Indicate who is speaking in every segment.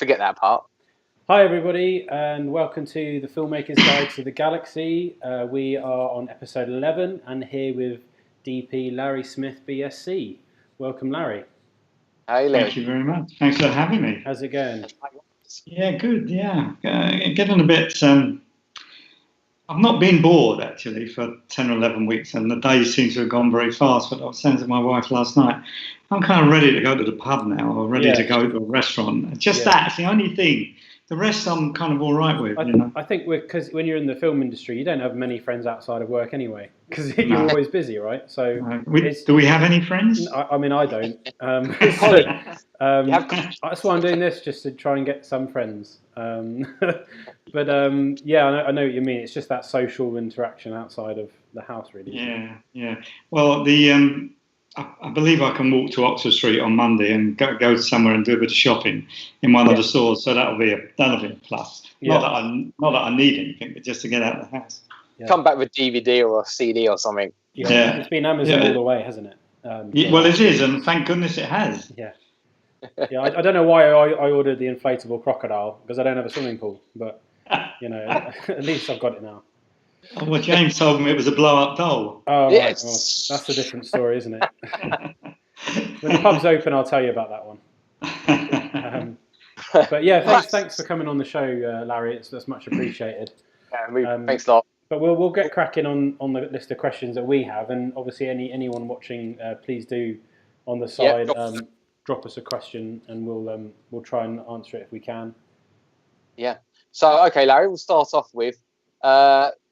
Speaker 1: forget that part.
Speaker 2: Hi everybody, and welcome to the Filmmakers Guide to the Galaxy. We are on episode 11 and here with DP Larry Smith, BSC. Welcome, Larry.
Speaker 1: Hey, Larry.
Speaker 3: Thank you very much. Thanks for having me.
Speaker 2: How's it going?
Speaker 3: Yeah, good. Yeah, getting a bit. I've not been bored actually for 10 or 11 weeks, and the days seem to have gone very fast. But I was saying to my wife last night, I'm kind of ready to go to the pub now, or ready to go to a restaurant. Just that's the only thing. The rest I'm kind of all right with.
Speaker 2: I think because when you're in the film industry, you don't have many friends outside of work anyway, because you're always busy, right? So
Speaker 3: do we have any friends?
Speaker 2: I mean, I don't. That's why I'm doing this, just to try and get some friends. But yeah, I know what you mean. It's just that social interaction outside of the house, really.
Speaker 3: Yeah. Well, I believe I can walk to Oxford Street on Monday and go somewhere and do a bit of shopping in one of the stores. So that'll be a plus. Yeah. Not that I need anything, but just to get out of the house.
Speaker 1: Yeah. Come back with DVD or a CD or something.
Speaker 2: Yeah. It's been Amazon all the way, hasn't it?
Speaker 3: Well, it is, and thank goodness it has.
Speaker 2: Yeah. Yeah, I don't know why I ordered the inflatable crocodile, because I don't have a swimming pool, but at least I've got it now.
Speaker 3: Oh, well, James told me it was a blow-up doll.
Speaker 2: Oh, yes. Right. Well, that's a different story, isn't it? When the pub's open, I'll tell you about that one. But yeah, thanks for coming on the show, Larry. That's much appreciated.
Speaker 1: Thanks a lot.
Speaker 2: But we'll get cracking on the list of questions that we have, and obviously anyone watching, please do on the side drop us a question, and we'll try and answer it if we can. Yeah.
Speaker 1: So okay, Larry, we'll start off with.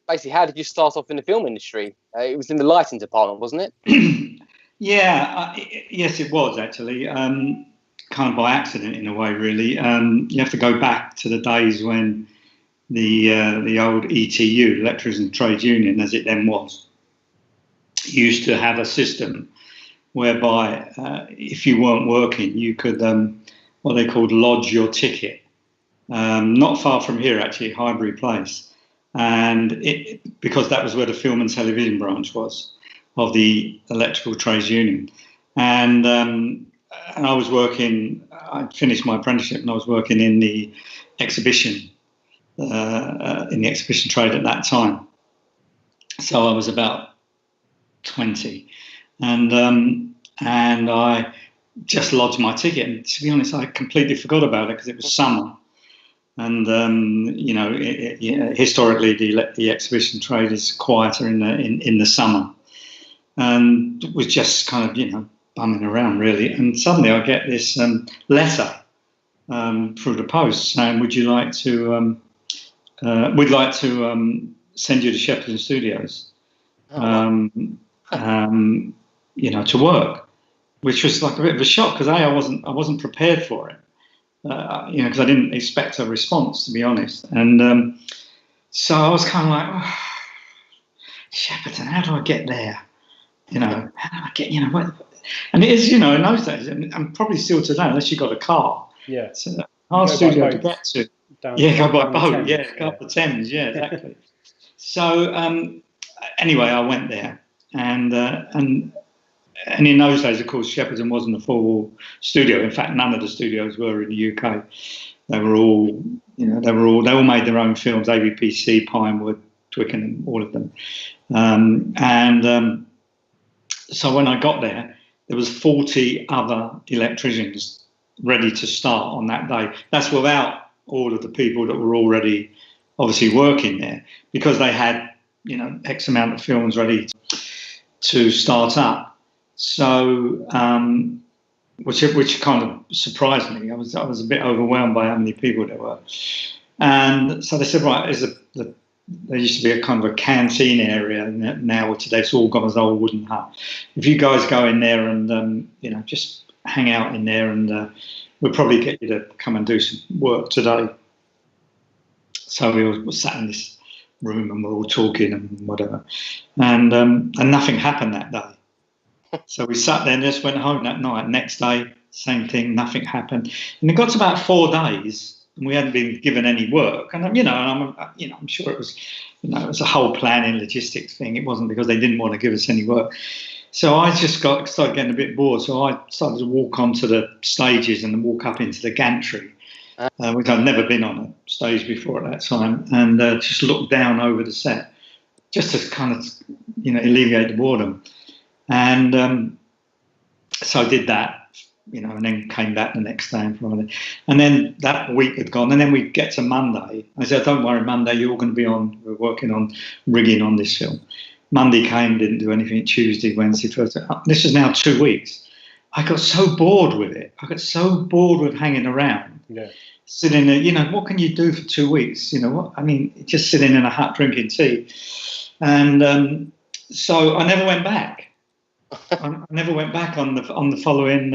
Speaker 1: Basically, how did you start off in the film industry? It was in the lighting department, wasn't it?
Speaker 3: Yes, it was actually. Kind of by accident in a way, really. You have to go back to the days when the old ETU, Electricians and Trades Union, as it then was, used to have a system whereby if you weren't working, you could what they called lodge your ticket. Not far from here, actually, Highbury Place. And because that was where the film and television branch was of the Electrical Trades Union, and I was working. I finished my apprenticeship, and I was working in the exhibition trade at that time. So I was about 20, and I just lodged my ticket. And to be honest, I completely forgot about it because it was summer. And historically, the exhibition trade is quieter in the summer, and was just kind of bumming around really. And suddenly I get this letter through the post saying, "Would you like to? We'd like to send you to Shepperton Studios, to work," which was like a bit of a shock because I wasn't prepared for it. Because I didn't expect a response, to be honest. And so I was kind of like, Shepperton, how do I get there? How do I get, what? And it is, in those days, and probably still today, unless you've got a car.
Speaker 2: Yeah.
Speaker 3: It's a hard studio to get to. Go by boat. Go up the Thames. Yeah, exactly. So anyway, I went there, and in those days, of course, Shepperton wasn't a full studio. In fact, none of the studios were in the UK. They were all, they all made their own films. ABPC, Pinewood, Twickenham, all of them. So when I got there, there was 40 other electricians ready to start on that day. That's without all of the people that were already obviously working there, because they had, X amount of films ready to start up. So, which kind of surprised me. I was a bit overwhelmed by how many people there were, and so they said, right, there used to be a kind of a canteen area, and now today it's all gone as an old wooden hut. If you guys go in there and just hang out in there, and we'll probably get you to come and do some work today. So we all sat in this room and we're all talking and whatever, and nothing happened that day. So we sat there and just went home that night. Next day, same thing, nothing happened. And it got to about 4 days, and we hadn't been given any work. And I'm sure it was, it was a whole planning logistics thing. It wasn't because they didn't want to give us any work. So I just started getting a bit bored. So I started to walk onto the stages and walk up into the gantry. which I'd never been on a stage before at that time, and just looked down over the set, just to kind of, alleviate the boredom. And so I did that, and then came back the next day and Friday. And then that week had gone, and then we get to Monday. I said, don't worry, Monday, you're going to be on, we're working on rigging on this film. Monday came, didn't do anything. Tuesday, Wednesday, Thursday. This is now 2 weeks. I got so bored with it. I got so bored with hanging around.
Speaker 2: Yeah.
Speaker 3: Sitting there, what can you do for 2 weeks? Just sitting in a hut drinking tea. And so I never went back. I never went back on the following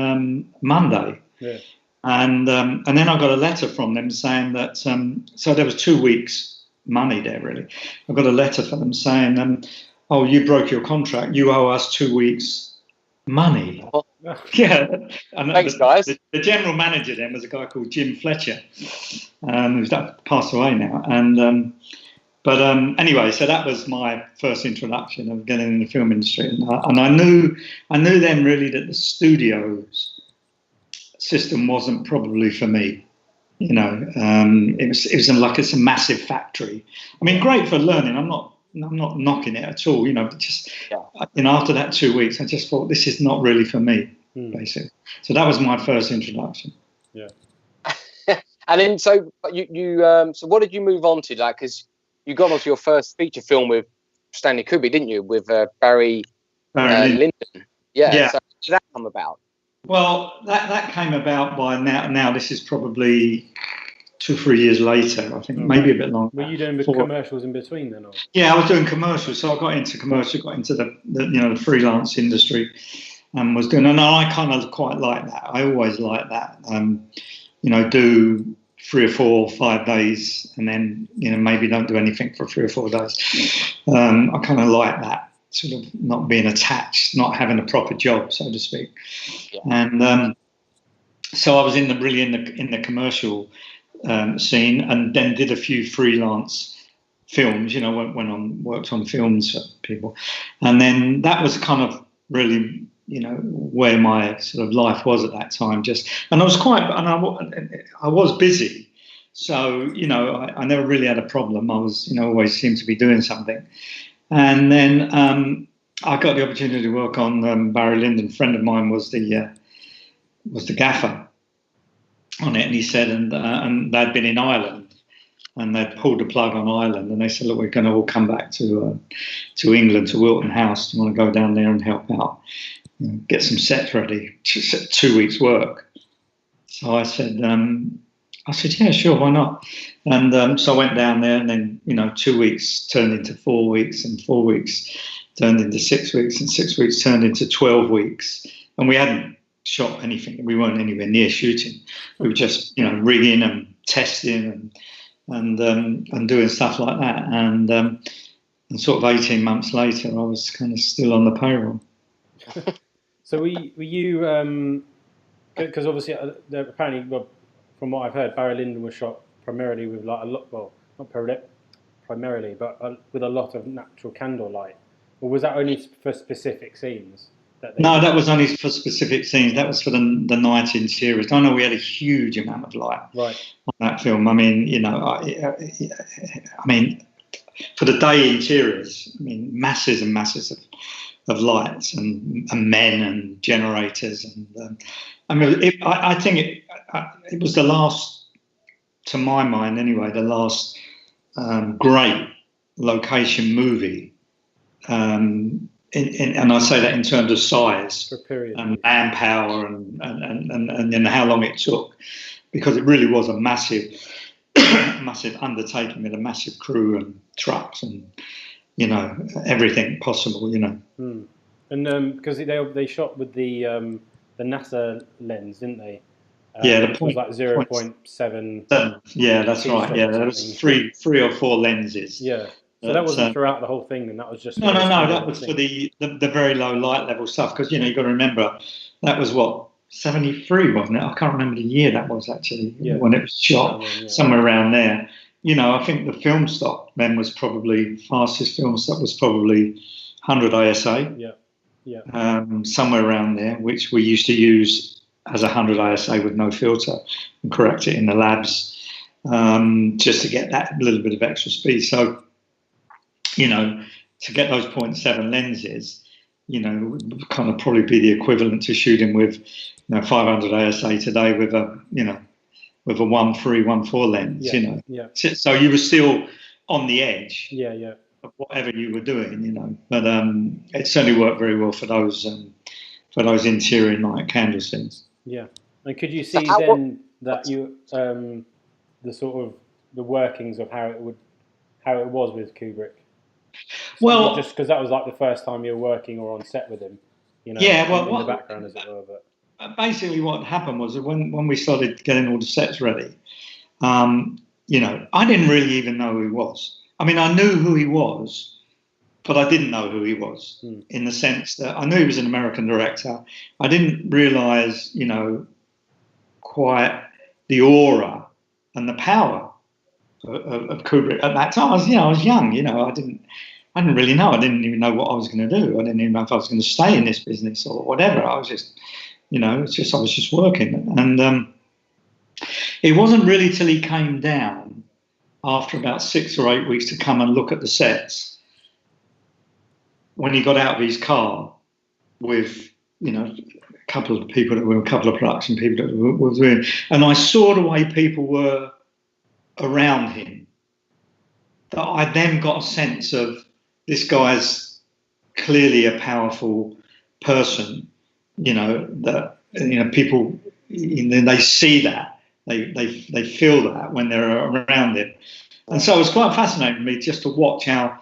Speaker 3: Monday. Yeah. And then I got a letter from them saying that, so there was 2 weeks money there, really. I got a letter from them saying, oh, you broke your contract. You owe us 2 weeks money. Yeah. And
Speaker 1: thanks, guys.
Speaker 3: The general manager then was a guy called Jim Fletcher, who's passed away now. And but anyway, so that was my first introduction of getting in the film industry, and I knew then really that the studios system wasn't probably for me. It was like it's a massive factory. I mean, great for learning. I'm not knocking it at all. After that 2 weeks, I just thought this is not really for me, basically. So that was my first introduction.
Speaker 2: Yeah.
Speaker 1: And then, so so what did you move on to? Like, because you got onto your first feature film with Stanley Kubrick, didn't you? With Barry Lyndon. Yeah. So how did that come about?
Speaker 3: Well, that came about by now. This is probably 2 or 3 years later, I think, maybe a bit longer.
Speaker 2: Were you doing commercials in between then? Or?
Speaker 3: Yeah, I was doing commercials. So I got into commercial, got into the freelance industry, and was doing. And I kind of quite like that. I always like that. Do 3 or 4 or 5 days, and then maybe don't do anything for 3 or 4 days. I kind of like that, sort of not being attached, not having a proper job, so to speak. Yeah. And so I was in the commercial scene, and then did a few freelance films. Worked on films for people, and then that was kind of really where my sort of life was at that time. And I was busy, so I never really had a problem. I was always seemed to be doing something. And then I got the opportunity to work on Barry Lyndon. A friend of mine was the gaffer on it, and he said, and they'd been in Ireland, and they'd pulled the plug on Ireland, and they said, look, we're going to all come back to England, to Wilton House. Do you want to go down there and help out, get some sets ready, 2 weeks work? So I said, yeah, sure, why not? And so I went down there, and then 2 weeks turned into 4 weeks, and 4 weeks turned into 6 weeks, and 6 weeks turned into 12 weeks, and we hadn't shot anything. We weren't anywhere near shooting. We were just rigging and testing and doing stuff like that. And sort of 18 months later, I was kind of still on the payroll.
Speaker 2: So were you? Because obviously, apparently, from what I've heard, Barry Lyndon was shot primarily with like a lot. Well, not primarily, but with a lot of natural candlelight. Or was that only for specific scenes?
Speaker 3: No, that was only for specific scenes. That was for the night interiors. I know we had a huge amount of light on that film. I mean, for the day interiors, masses and masses of lights and men and generators. And I think it was the last, to my mind anyway, the last great location movie. And I say that in terms of size and manpower and how long it took, because it really was a massive undertaking with a massive crew and trucks and everything possible.
Speaker 2: And because they shot with the NASA lens, didn't they?
Speaker 3: It
Speaker 2: was like 0.7.
Speaker 3: Yeah, that's right. Yeah, there was three or four lenses.
Speaker 2: Yeah. So that wasn't throughout the whole thing, then that was just...
Speaker 3: No, that was for the very low light level stuff, because, you've got to remember, that was, 73, wasn't it? I can't remember the year that was, actually, when it was shot, somewhere around there. I think the film stock then was probably, fastest film stock was probably 100 ASA, somewhere around there, which we used to use as 100 ASA with no filter and correct it in the labs, just to get that little bit of extra speed. So, you know, to get those 0.7 lenses, you know, would kind of probably be the equivalent to shooting with, you know, 500 ASA today with a, you know, with a 1.3, 1.4 lens, you know.
Speaker 2: Yeah.
Speaker 3: So you were still on the edge.
Speaker 2: Yeah.
Speaker 3: Of whatever you were doing, you know. But it certainly worked very well for those interior night candle scenes.
Speaker 2: Yeah. And could you see then that you the sort of the workings of how it was with Kubrick? So
Speaker 3: well,
Speaker 2: just because that was like the first time you were working or on set with him, you know,
Speaker 3: yeah, well,
Speaker 2: in the background as it were. But
Speaker 3: basically, what happened was that when we started getting all the sets ready, you know, I didn't really even know who he was. I mean, I knew who he was, but I didn't know who he was in the sense that I knew he was an American director. I didn't realise, you know, quite the aura and the power of Kubrick at that time. I was young, you know, I didn't really know. I didn't even know what I was going to do. I didn't even know if I was going to stay in this business or whatever. I was just, you know, I was just working. And it wasn't really till he came down after about 6 or 8 weeks to come and look at the sets, when he got out of his car with, you know, a couple of people that were, a couple of production people that were doing, and I saw the way people were around him, that I then got a sense of this guy's clearly a powerful person, you know, that, you know, people, they see that. They feel that when they're around him. And so it was quite fascinating for me just to watch how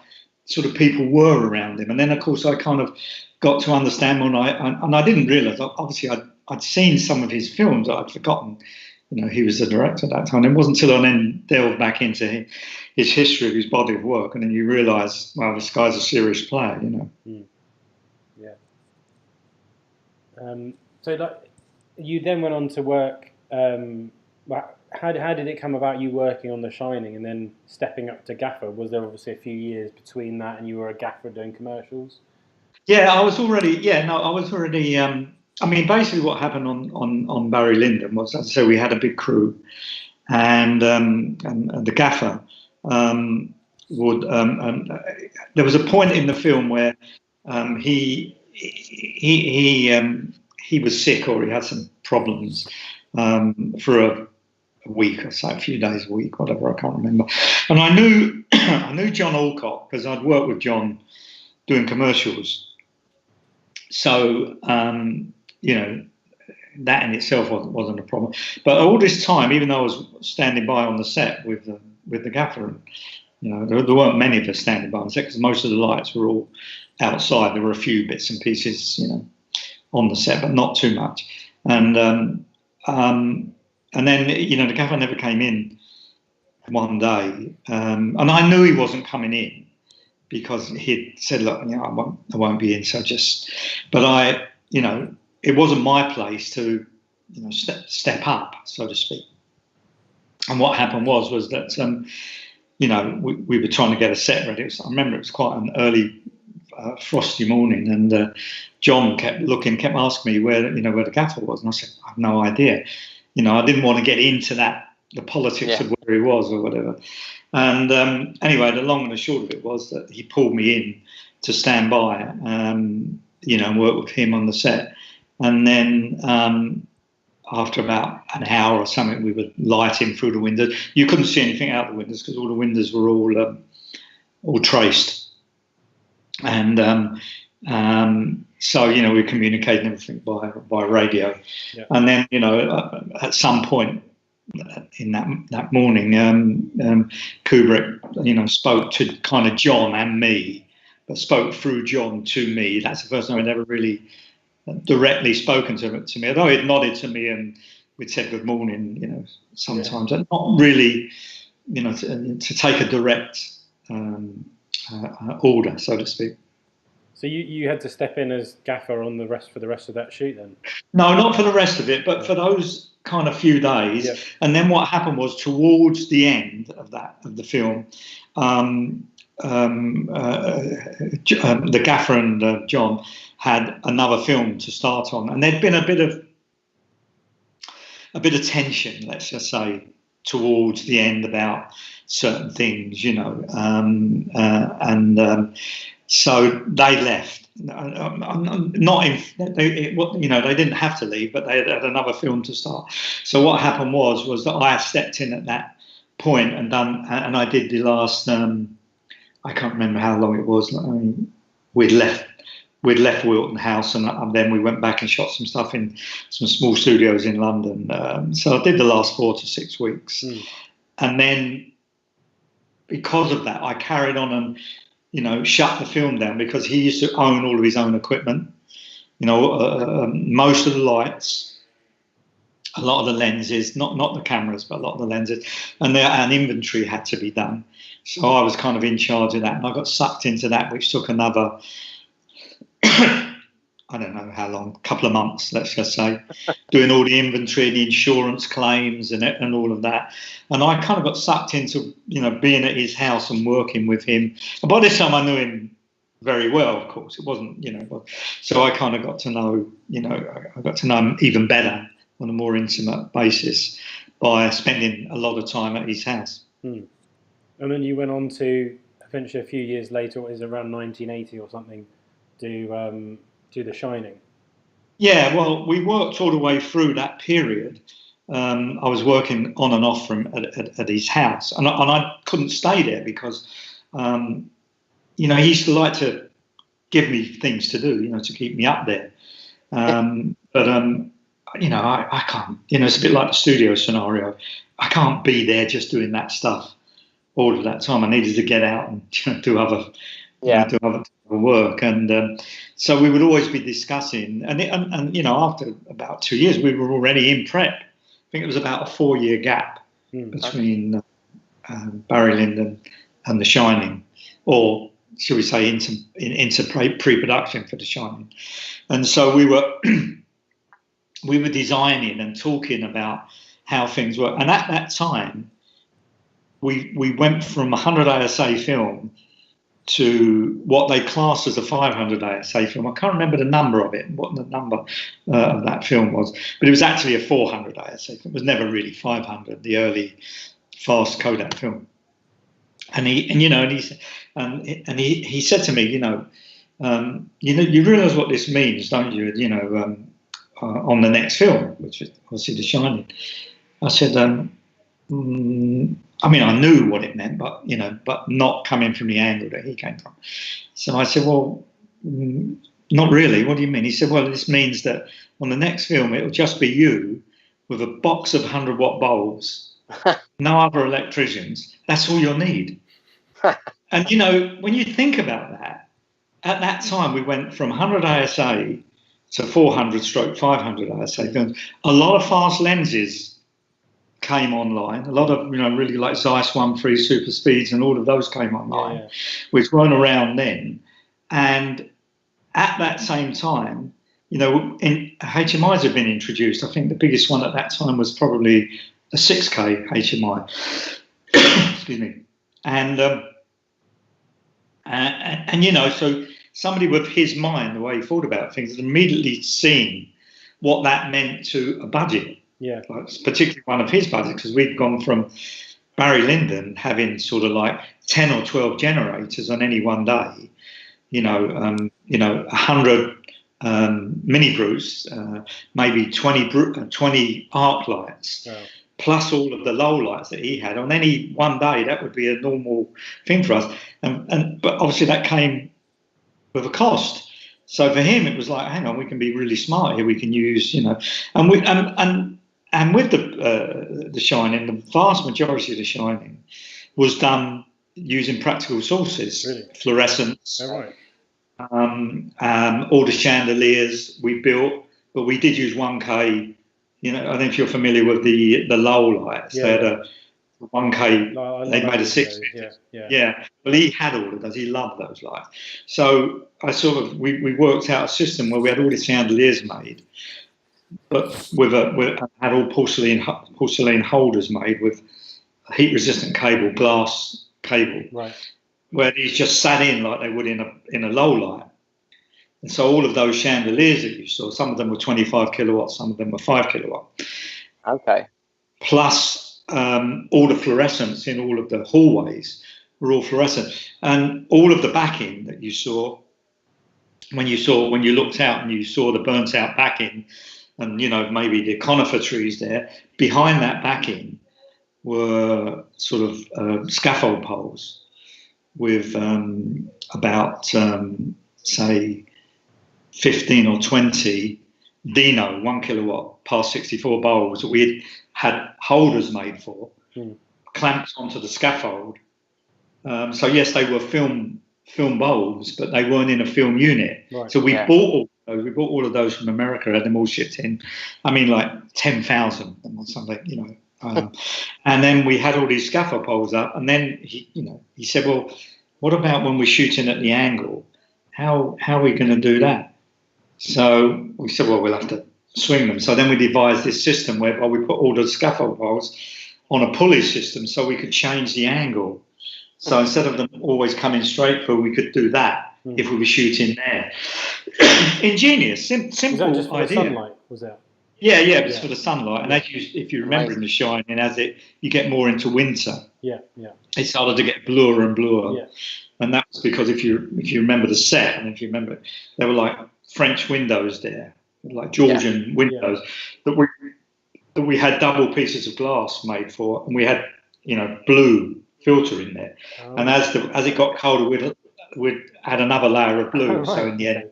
Speaker 3: sort of people were around him. And then, of course, I kind of got to understand when I didn't realise, obviously, I'd seen some of his films that I'd forgotten. You know, he was the director at that time. It wasn't until I then delved back into his history of his body of work, and then you realise, well, this guy's a serious player, you know.
Speaker 2: Yeah. So, like, you then went on to work. How did it come about you working on The Shining and then stepping up to gaffer? Was there obviously a few years between that and you were a gaffer doing commercials?
Speaker 3: Yeah, I was already. I mean, basically, what happened on Barry Lyndon was, as I say, we had a big crew, and the gaffer would. There was a point in the film where he was sick, or he had some problems for a week or so, a few days a week, whatever, I can't remember. And I knew John Alcott because I'd worked with John doing commercials. So, you know, that in itself wasn't a problem. But all this time, even though I was standing by on the set with the gaffer, and, you know, there weren't many of us standing by on the set because most of the lights were all outside. There were a few bits and pieces, you know, on the set, but not too much. And then, you know, the gaffer never came in one day, and I knew he wasn't coming in because he'd said, look, you know, I won't be in, so just. But you know, it wasn't my place to, you know, step up, so to speak. And what happened was that, you know, we were trying to get a set ready. I remember it was quite an early frosty morning, and John kept asking me where the gaffer was, and I said, I have no idea. You know, I didn't want to get into the politics of where he was or whatever. And anyway, the long and the short of it was that he pulled me in to stand by, you know, and work with him on the set. And then after about an hour or something, we were lighting through the windows. You couldn't see anything out the windows because all the windows were all traced. And so, you know, we communicated everything by radio. Yeah. And then, you know, at some point in that morning, Kubrick, you know, spoke to kind of John and me, but spoke through John to me. That's the first time I'd ever really directly spoken to me, although he'd nodded to me and we'd said good morning, you know, sometimes, and not really, you know, to take a direct order, so to speak.
Speaker 2: So you had to step in as gaffer for the rest of that shoot then? No,
Speaker 3: not for the rest of it, but for those kind of few days. Yeah. And then what happened was towards the end of the film, the gaffer and John had another film to start on, and there'd been a bit of a bit of tension, let's just say, towards the end about certain things, you know, so they left. Not in, you know, they didn't have to leave, but they had another film to start. So what happened was that I stepped in at that point and I did the last. I can't remember how long it was. I mean, we'd left Wilton House, and then we went back and shot some stuff in some small studios in London. So I did the last 4 to 6 weeks, and then because of that, I carried on and, you know, shut the film down, because he used to own all of his own equipment. You know, most of the lights, a lot of the lenses, not the cameras, but a lot of the lenses, and an inventory had to be done. So I was kind of in charge of that, and I got sucked into that, which took another, I don't know how long, a couple of months, let's just say, doing all the inventory, the insurance claims and all of that. And I kind of got sucked into, you know, being at his house and working with him. And by this time I knew him very well, of course. It wasn't, you know, so I kind of got to know, you know, I got to know him even better on a more intimate basis by spending a lot of time at his house.
Speaker 2: And then you went on to eventually, a few years later, it was around 1980 or something, do The Shining.
Speaker 3: Yeah, well, we worked all the way through that period. I was working on and off from at his house, and I couldn't stay there because, you know, he used to like to give me things to do, you know, to keep me up there. But you know, I can't. You know, it's a bit like the studio scenario. I can't be there just doing that stuff all of that time. I needed to get out and, you know, do other work, and so we would always be discussing. And you know, after about 2 years, we were already in prep. I think it was about a 4-year gap between Barry Lyndon and The Shining, or should we say into pre-production for The Shining. And so we were designing and talking about how things were. And at that time, we went from 100 ASA film to what they classed as a 500 ASA film. I can't remember the number of it, what the number of that film was, but it was actually a 400 ASA film. It was never really 500, the early fast Kodak film. And he said to me, you realise what this means, don't you? You know, on the next film, which is obviously The Shining. I said, I mean, I knew what it meant, but, you know, but not coming from the angle that he came from. So I said, well, not really. What do you mean? He said, well, this means that on the next film, it'll just be you with a box of 100-watt bulbs, no other electricians. That's all you'll need. And, you know, when you think about that, at that time, we went from 100 ASA to 400/500 ASA films. A lot of fast lenses came online. A lot of, you know, really like Zeiss 1.3 super speeds and all of those came online, which weren't around then. And at that same time, you know, HMIs have been introduced. I think the biggest one at that time was probably a 6K HMI. Excuse me. And you know, so somebody with his mind, the way he thought about things, had immediately seen what that meant to a budget. Yeah, like, particularly one of his budgets, because we'd gone from Barry Lyndon having sort of like 10 or 12 generators on any one day, 100 mini Bruce, maybe 20 arc lights, plus all of the low lights that he had on any one day. That would be a normal thing for us, but obviously that came with a cost. So for him, it was like, hang on, we can be really smart here. We can use, you know, and with the Shining, the vast majority of The Shining was done using practical sources, fluorescence, all the chandeliers we built, but we did use 1K. You know, I don't know if you're familiar with the low lights. They had a 1K. They made a 650. Yeah. Well, he had all of those. He loved those lights. So we worked out a system where we had all the chandeliers made, but had all porcelain holders made with heat-resistant cable, glass cable, where these just sat in like they would in a low light. And so all of those chandeliers that you saw, some of them were 25 kilowatts, some of them were 5 kilowatt.
Speaker 1: Okay.
Speaker 3: Plus all the fluorescents in all of the hallways were all fluorescent, and all of the backing that you saw when you looked out and you saw the burnt out backing, and maybe the conifer trees there, behind that backing were sort of scaffold poles with about say 15 or 20 Dino 1 kilowatt past 64 bulbs that we had holders made for, clamped onto the scaffold. So yes, they were film bulbs, but they weren't in a film unit.
Speaker 2: Right.
Speaker 3: So we bought all of those from America, had them all shipped in. I mean, like 10,000 or something, and then we had all these scaffold poles up, and then he said, well, what about when we're shooting at the angle? How are we going to do that? So we said, well, we'll have to swing them. So then we devised this system whereby we put all the scaffold poles on a pulley system so we could change the angle. So instead of them always coming straight through, we could do that if we were shooting there. Ingenious, simple
Speaker 2: was that just for
Speaker 3: idea.
Speaker 2: The sunlight, was that?
Speaker 3: Yeah, it was for the sunlight. And if you remember in The Shining, you get more into winter.
Speaker 2: Yeah.
Speaker 3: It started to get bluer and bluer.
Speaker 2: Yeah.
Speaker 3: And that was because if you remember the set, and if you remember, there were like French windows there, like Georgian windows that we had double pieces of glass made for, and we had blue filter in there. Oh. And as it got colder, we'd add another layer of blue. Oh, right. So in the end,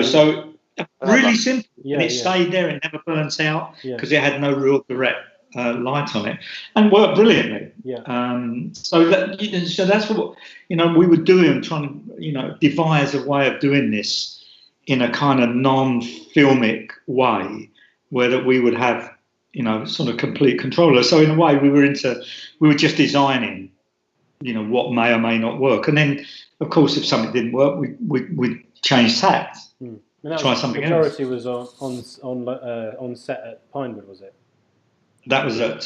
Speaker 3: so really simple. And it stayed there. It never burnt out because it had no real direct light on it, and worked brilliantly.
Speaker 2: Yeah.
Speaker 3: So that's what we were doing, trying to devise a way of doing this in a kind of non-filmic way, where that we would have sort of complete control. So in a way, we were just designing what may or may not work, and then of course if something didn't work, we'd change tact. Try something else.
Speaker 2: The majority was on set at Pinewood, was it?
Speaker 3: That was at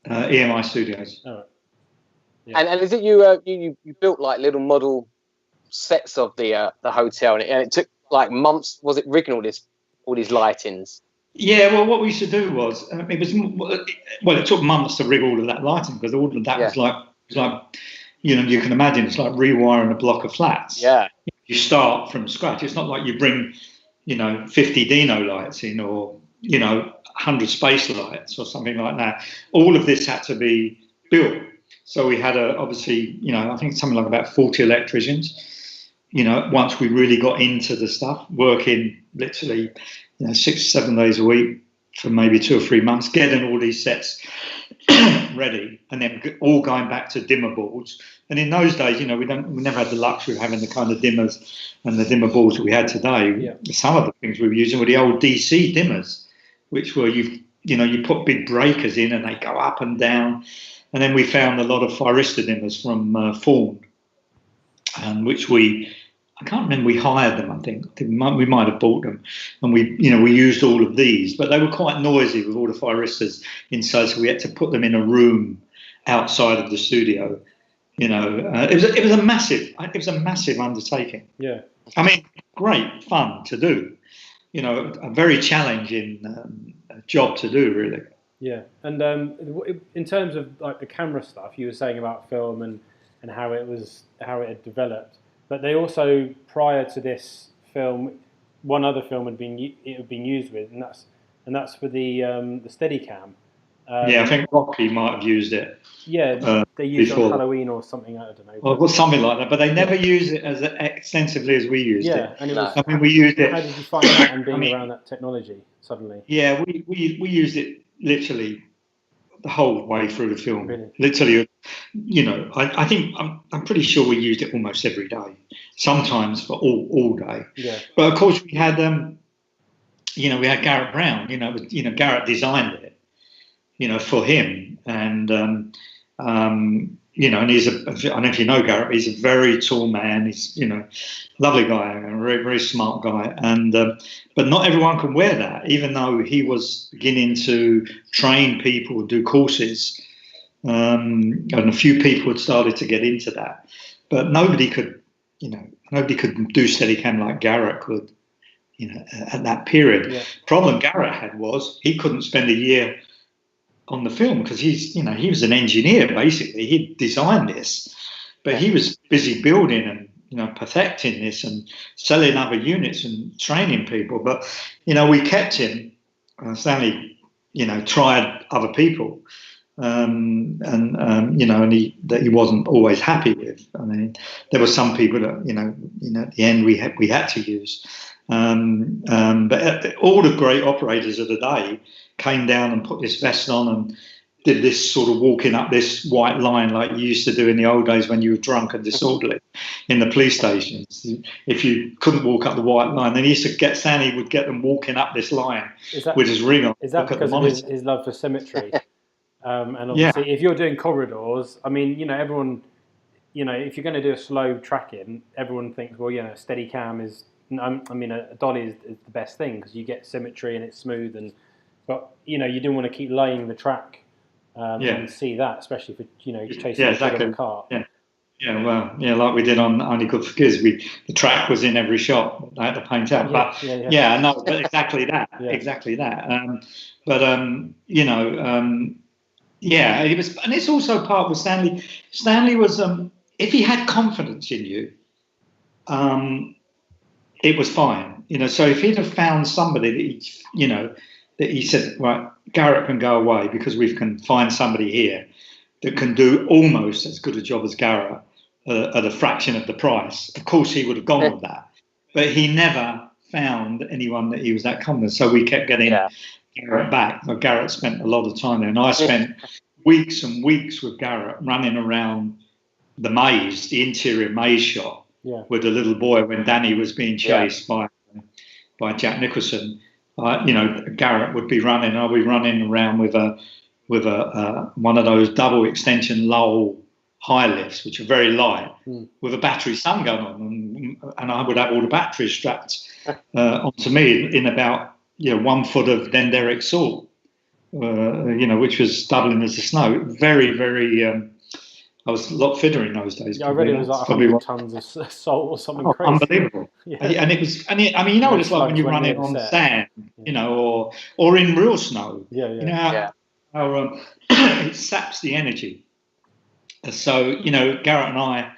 Speaker 3: EMI Studios.
Speaker 2: Oh,
Speaker 1: yeah. And is it you built like little model sets of the hotel, and it took like months? Was it rigging all these lightings?
Speaker 3: Yeah, well, what we used to do was it took months to rig all of that lighting, because all of that was like you can imagine it's like rewiring a block of flats.
Speaker 1: Yeah.
Speaker 3: You start from scratch. It's not like you bring 50 Dino lights in, or 100 space lights or something like that. All of this had to be built. So we had obviously I think something like about 40 electricians. Once we really got into the stuff, working literally 6 or 7 days a week for maybe 2 or 3 months, getting all these sets ready, and then all going back to dimmer boards. And in those days, we never had the luxury of having the kind of dimmers and the dimmer boards that we had today.
Speaker 2: Yeah.
Speaker 3: Some of the things we were using were the old DC dimmers, which were you put big breakers in and they go up and down. And then we found a lot of Firista dimmers from Fawn, which I can't remember, we hired them, I think. We might have bought them. And we used all of these, but they were quite noisy with all the Firistas inside, so we had to put them in a room outside of the studio. It was a massive undertaking.
Speaker 2: Yeah.
Speaker 3: I mean, great fun to do. A very challenging job to do, really.
Speaker 2: Yeah. And in terms of like the camera stuff, you were saying about film and how it had developed. But they also, prior to this film, one other film had been used with, and that's for the Steadicam.
Speaker 3: I think Rocky might have used it.
Speaker 2: Yeah, they used
Speaker 3: before.
Speaker 2: it on Halloween or something. I don't know.
Speaker 3: Well, something like that, but they never used it as extensively as we used it.
Speaker 2: Yeah, and it was.
Speaker 3: I mean, we used it.
Speaker 2: How did you find that and being around that technology suddenly?
Speaker 3: Yeah, we used it literally the whole way through the film.
Speaker 2: Really?
Speaker 3: Literally, I think I'm pretty sure we used it almost every day. Sometimes for all day.
Speaker 2: Yeah.
Speaker 3: But of course we had we had Garrett Brown. Garrett designed it. For him, and and he's I don't know if you know Garrett. He's a very tall man. He's lovely guy, a very very smart guy, and but not everyone can wear that. Even though he was beginning to train people, do courses, and a few people had started to get into that, but nobody could do Steadicam like Garrett could. at that period. Yeah. Problem Garrett had was he couldn't spend a year on the film because he was an engineer basically. He designed this, but he was busy building and perfecting this and selling other units and training people. But we kept him. Stanley, tried other people, and he wasn't always happy with. I mean, there were some people that at the end we had to use. But all the great operators of the day came down and put this vest on and did this sort of walking up this white line like you used to do in the old days when you were drunk and disorderly in the police stations. If you couldn't walk up the white line, then Stanley would get them walking up this line with his ring on.
Speaker 2: Is that because of his love for symmetry? And obviously, if you're doing corridors, I mean, everyone, if you're going to do a slow tracking, everyone thinks, well, Steadicam is. A dolly is the best thing because you get symmetry and it's smooth, but you didn't want to keep laying the track and see that, especially for chasing a car. Like we did on Only Good for Kids. The track was in every shot. I had to paint out, but exactly that, exactly that. It was, and it's also part with Stanley. Stanley was, if he had confidence in you, it was fine, So if he'd have found somebody that he said, right, Garrett can go away because we can find somebody here that can do almost as good a job as Garrett at a fraction of the price. Of course, he would have gone with that, but he never found anyone that he was that confident. So we kept getting Garrett back. But Garrett spent a lot of time there, and I spent weeks and weeks with Garrett running around the maze, the interior maze shot. With a little boy when Danny was being chased by Jack Nicholson, Garrett would be running. I'll be running around with a one of those double extension Lowell high lifts, which are very light, with a battery sun gun on, and I would have all the batteries strapped onto me in about 1 foot of dendritic salt, which was doubling as the snow. Very, very. I was a lot fitter in those days. I read it was like 100 tons of salt or something crazy.
Speaker 3: Unbelievable. And it was, what it's like when you're running on sand, or in real snow. How it saps the energy. So, Garrett and I,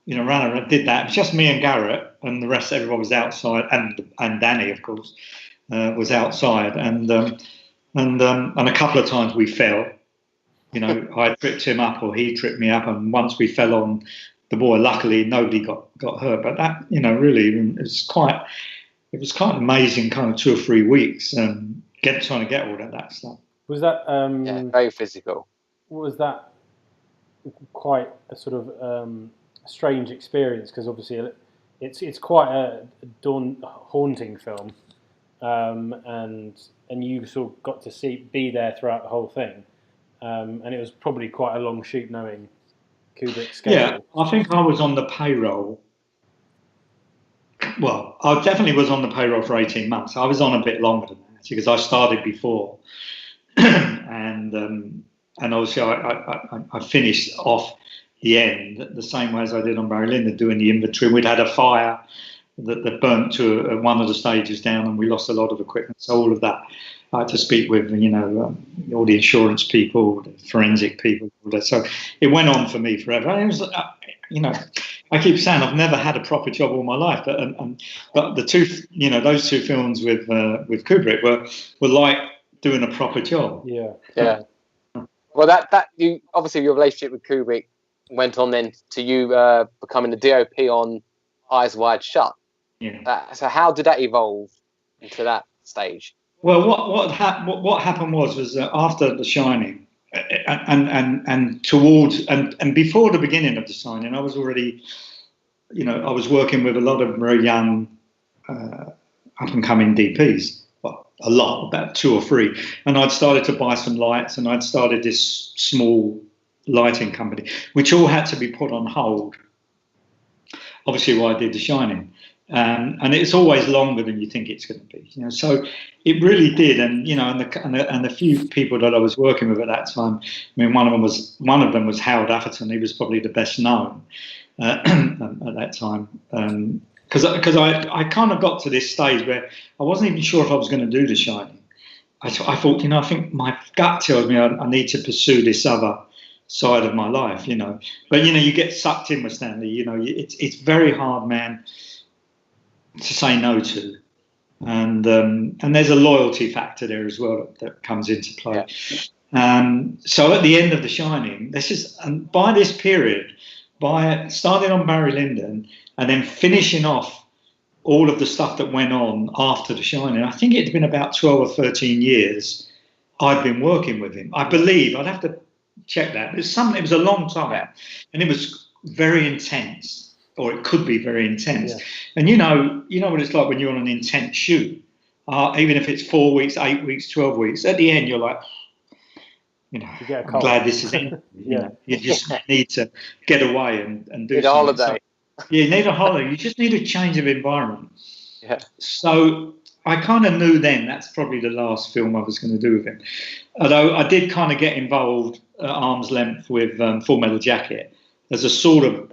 Speaker 3: ran and did that. It was just me and Garrett, and the rest, everyone was outside, and Danny, of course, was outside. And a couple of times we fell. I tripped him up or he tripped me up, and once we fell on the boy, luckily nobody got hurt. But that, really, it was quite amazing, kind of 2 or 3 weeks, trying to get all that stuff.
Speaker 2: Was that
Speaker 1: very physical?
Speaker 2: Was that quite a sort of strange experience? Because obviously it's quite a haunting film, and you sort of got to be there throughout the whole thing. And it was probably quite a long shoot, knowing Kubrick's schedule.
Speaker 3: Yeah, I think I was on the payroll. Well, I definitely was on the payroll for 18 months. I was on a bit longer than that because I started before, and obviously I finished off the end the same way as I did on Barry Lyndon, doing the inventory. We'd had a fire that burnt to one of the stages down, and we lost a lot of equipment. So all of that. I had to speak with, all the insurance people, the forensic people. So it went on for me forever. And it was, I keep saying I've never had a proper job all my life, but the two, those two films with Kubrick were like doing a proper job.
Speaker 1: Yeah. Well, that you obviously your relationship with Kubrick went on then to you becoming the DOP on Eyes Wide Shut.
Speaker 3: Yeah.
Speaker 1: So how did that evolve into that stage?
Speaker 3: Well, what happened was after The Shining, and towards and before the beginning of The Shining, I was already, I was working with a lot of very young, up and coming DPs. Well, a lot, about 2 or 3, and I'd started to buy some lights, and I'd started this small lighting company, which all had to be put on hold. Obviously, while I did The Shining. And it's always longer than you think it's going to be, So it really did, and and the few people that I was working with at that time. I mean, one of them was Howard Atherton. He was probably the best known at that time, because I kind of got to this stage where I wasn't even sure if I was going to do The Shining. I thought, I think my gut tells me I need to pursue this other side of my life, But, you get sucked in with Stanley, it's very hard, man, to say no to. And there's a loyalty factor there as well that comes into play. Yeah. So at the end of The Shining, by this period, by starting on Barry Lyndon and then finishing off all of the stuff that went on after The Shining, I think it had been about 12 or 13 years I'd been working with him. I believe, I'd have to check that. It was a long time, and it was very intense, or it could be very intense. Yeah. And you know what it's like when you're on an intense shoot, even if it's 4 weeks, 8 weeks, 12 weeks, at the end you're like, I'm glad this is it. You just need to get away and do something.
Speaker 1: Holiday.
Speaker 3: You need a holiday. You just need a change of environment.
Speaker 1: Yeah.
Speaker 3: So I kind of knew then that's probably the last film I was going to do with him. Although I did kind of get involved at arm's length with Full Metal Jacket as a sort of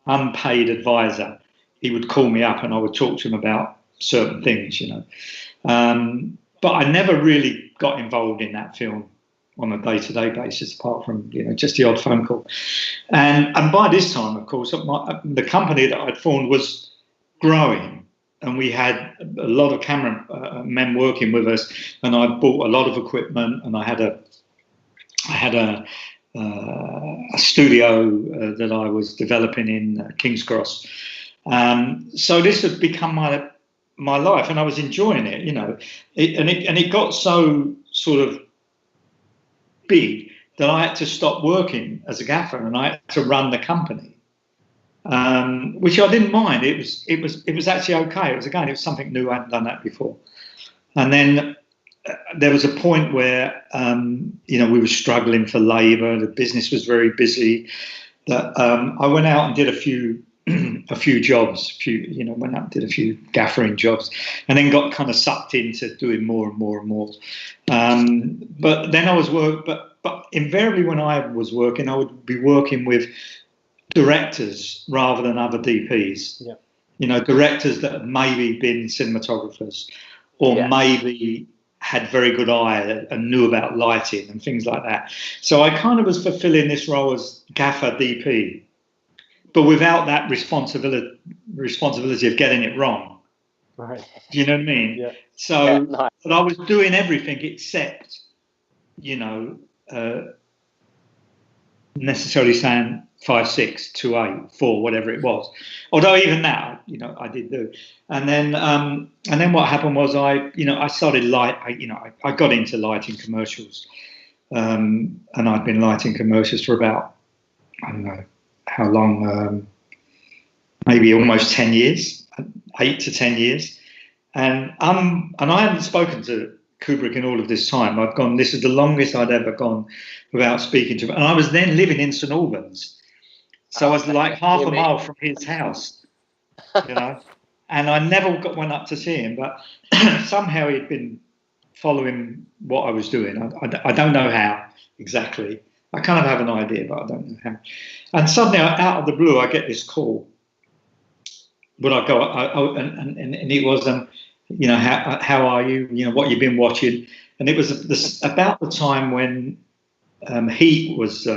Speaker 3: unpaid advisor. He would call me up and I would talk to him about certain things, But I never really got involved in that film on a day-to-day basis, apart from just the odd phone call. And by this time, of course, the company that I'd formed was growing, and we had a lot of camera men working with us. And I bought a lot of equipment, and I had a studio that I was developing in King's Cross. So this had become my life, and I was enjoying it, and it got so sort of big that I had to stop working as a gaffer and I had to run the company, which I didn't mind. It was actually okay. It was something new. I hadn't done that before. And then there was a point where we were struggling for labour. The business was very busy. That I went out and did a few jobs. Went out and did a few gaffering jobs, and then got kind of sucked into doing more and more and more. But then I was but invariably when I was working, I would be working with directors rather than other DPs. Yeah. Directors that had maybe been cinematographers, or maybe had very good eye and knew about lighting and things like that. So I kind of was fulfilling this role as gaffer DP, but without that responsibility of getting it wrong.
Speaker 2: Right.
Speaker 3: Do you know what I mean?
Speaker 2: Yeah.
Speaker 3: So, nice. But I was doing everything except, necessarily saying 5, 6, 2, 8, 4, whatever it was. Although even that, I did do. And then what happened was I started I got into lighting commercials, and I'd been lighting commercials for about, I don't know how long, maybe almost 10 years, 8 to 10 years. And I hadn't spoken to Kubrick in all of this time. This is the longest I'd ever gone without speaking to him. And I was then living in St Albans. So I was like half a mile from his house, and I never went up to see him, but somehow he'd been following what I was doing. I don't know how exactly. I kind of have an idea, but I don't know how. And suddenly, out of the blue, I get this call. Would I go? And it was, how are you? What you've been watching? And it was about the time when Heat was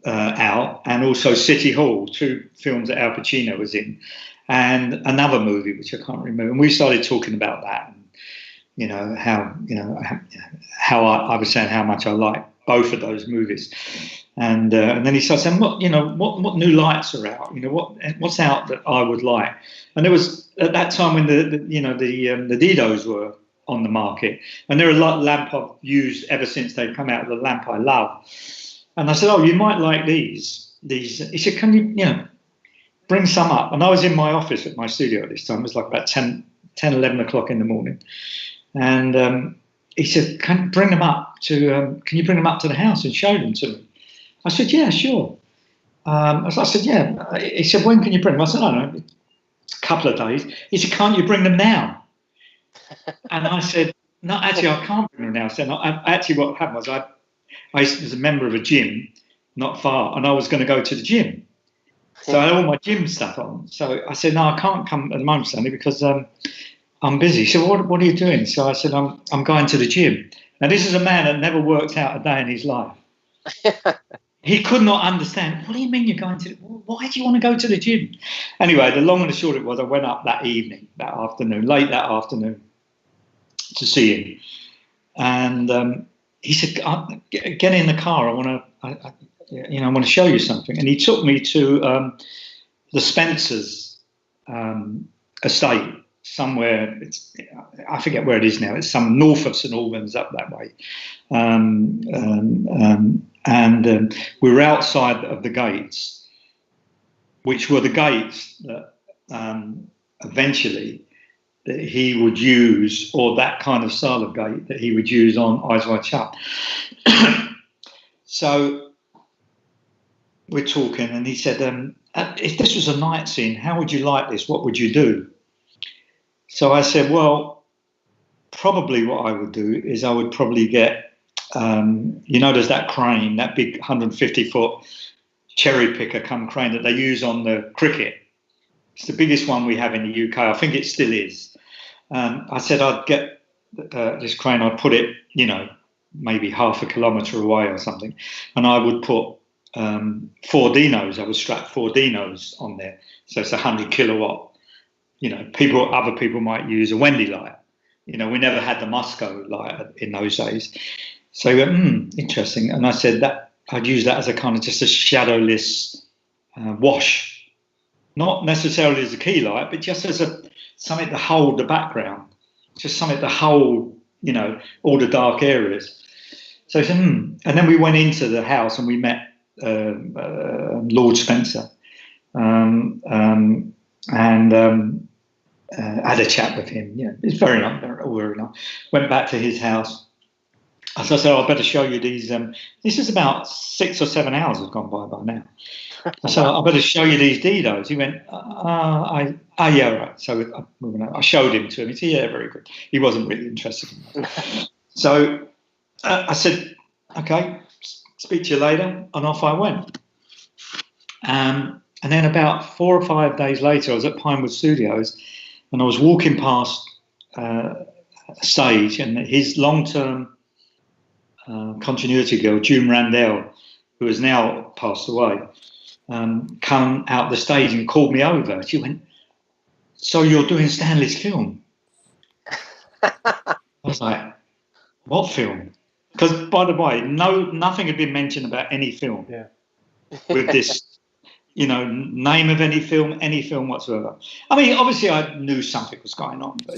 Speaker 3: out, and also City Hall, 2 films that Al Pacino was in, and another movie which I can't remember. And we started talking about that, and how I was saying how much I like both of those movies, and then he started saying, what new lights are out? What's out that I would like? And it was at that time when the Didos were on the market, and they're a lamp I've used ever since they've come out. The lamp I love, and I said, "Oh, you might like these." He said, "Can you bring some up?" And I was in my office at my studio at this time. It was like about 10, 11 o'clock in the morning, and he said, "Can you bring them up to the house and show them to me?" I said, "Yeah, sure." I said, "Yeah." He said, "When can you bring them?" I said, "I don't know, a couple of days." He said, "Can't you bring them now?" And I said, "No, actually, I can't bring them now." I said, "Actually, what happened was I was a member of a gym not far, and I was going to go to the gym." So I had all my gym stuff on. So I said, no, I can't come at the moment, Stanley, because I'm busy. He said, what are you doing? So I said, I'm going to the gym. Now, this is a man that never worked out a day in his life. He could not understand. What do you mean you're going to? Why do you want to go to the gym? Anyway, the long and the short of it was I went up that afternoon, late that afternoon, to see him. And he said, get in the car. I want to show you something. And he took me to the Spencer's estate somewhere. I forget where it is now. It's some north of St Albans, up that way. And we were outside of the gates, which were the gates that eventually that he would use, or that kind of style of gate that he would use on Eyes Wide Shut. So we're talking, and he said, if this was a night scene, how would you like this? What would you do? So I said, well, probably what I would do is I would probably get, there's that crane, that big 150-foot cherry picker crane that they use on the cricket. It's the biggest one we have in the UK. I think it still is. I said I'd get this crane, I'd put it, maybe half a kilometre away or something, and I would put 4 Dinos. I would strap 4 Dinos on there. So it's 100 kilowatt. Other people might use a Wendy light. We never had the Musco light in those days. So he went, interesting. And I said that I'd use that as a kind of just a shadowless wash, not necessarily as a key light, but just as something to hold the background, just something to hold, all the dark areas. So he said, And then we went into the house and we met Lord Spencer, and had a chat with him. It's very nice. Went back to his house. So I said, I better show you these. This is about 6 or 7 hours have gone by now. So I better show you these Dinos. He went, yeah, right. So I showed him to him. He said, yeah, very good. He wasn't really interested in that. So I said, okay, speak to you later. And off I went. And then about 4 or 5 days later, I was at Pinewood Studios and I was walking past a stage, and his long-term continuity girl, June Randell, who has now passed away, come out the stage and called me over. She went, so you're doing Stanley's film? I was like, what film? Because, by the way, nothing had been mentioned about any film with this, name of any film whatsoever. I mean, obviously I knew something was going on, but,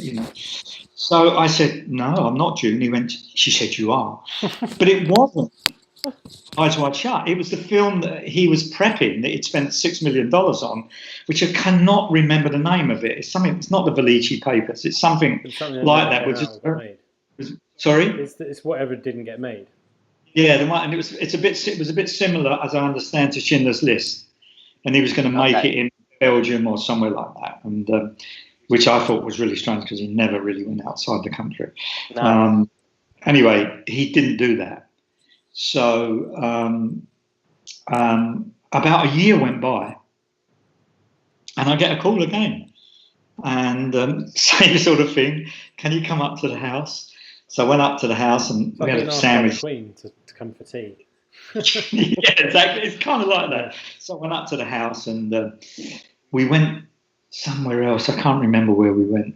Speaker 3: So I said, no, I'm not June. She said, you are. But it wasn't Eyes Wide Shut. It was the film that he was prepping, that he'd spent $6 million on, which I cannot remember the name of it. It's not the Velici Papers. It's something like that. Sorry?
Speaker 2: It's whatever didn't get made.
Speaker 3: Yeah, and it was a bit similar, as I understand, to Schindler's List. And he was going to make it in Belgium or somewhere like that, and which I thought was really strange because he never really went outside the country. No. Anyway, he didn't do that. So about a year went by, and I get a call again, and same sort of thing. Can you come up to the house? So I went up to the house and we had a sandwich.
Speaker 2: Queen to come for tea.
Speaker 3: Yeah, exactly. It's kind of like that. So I went up to the house and we went somewhere else. I can't remember where we went.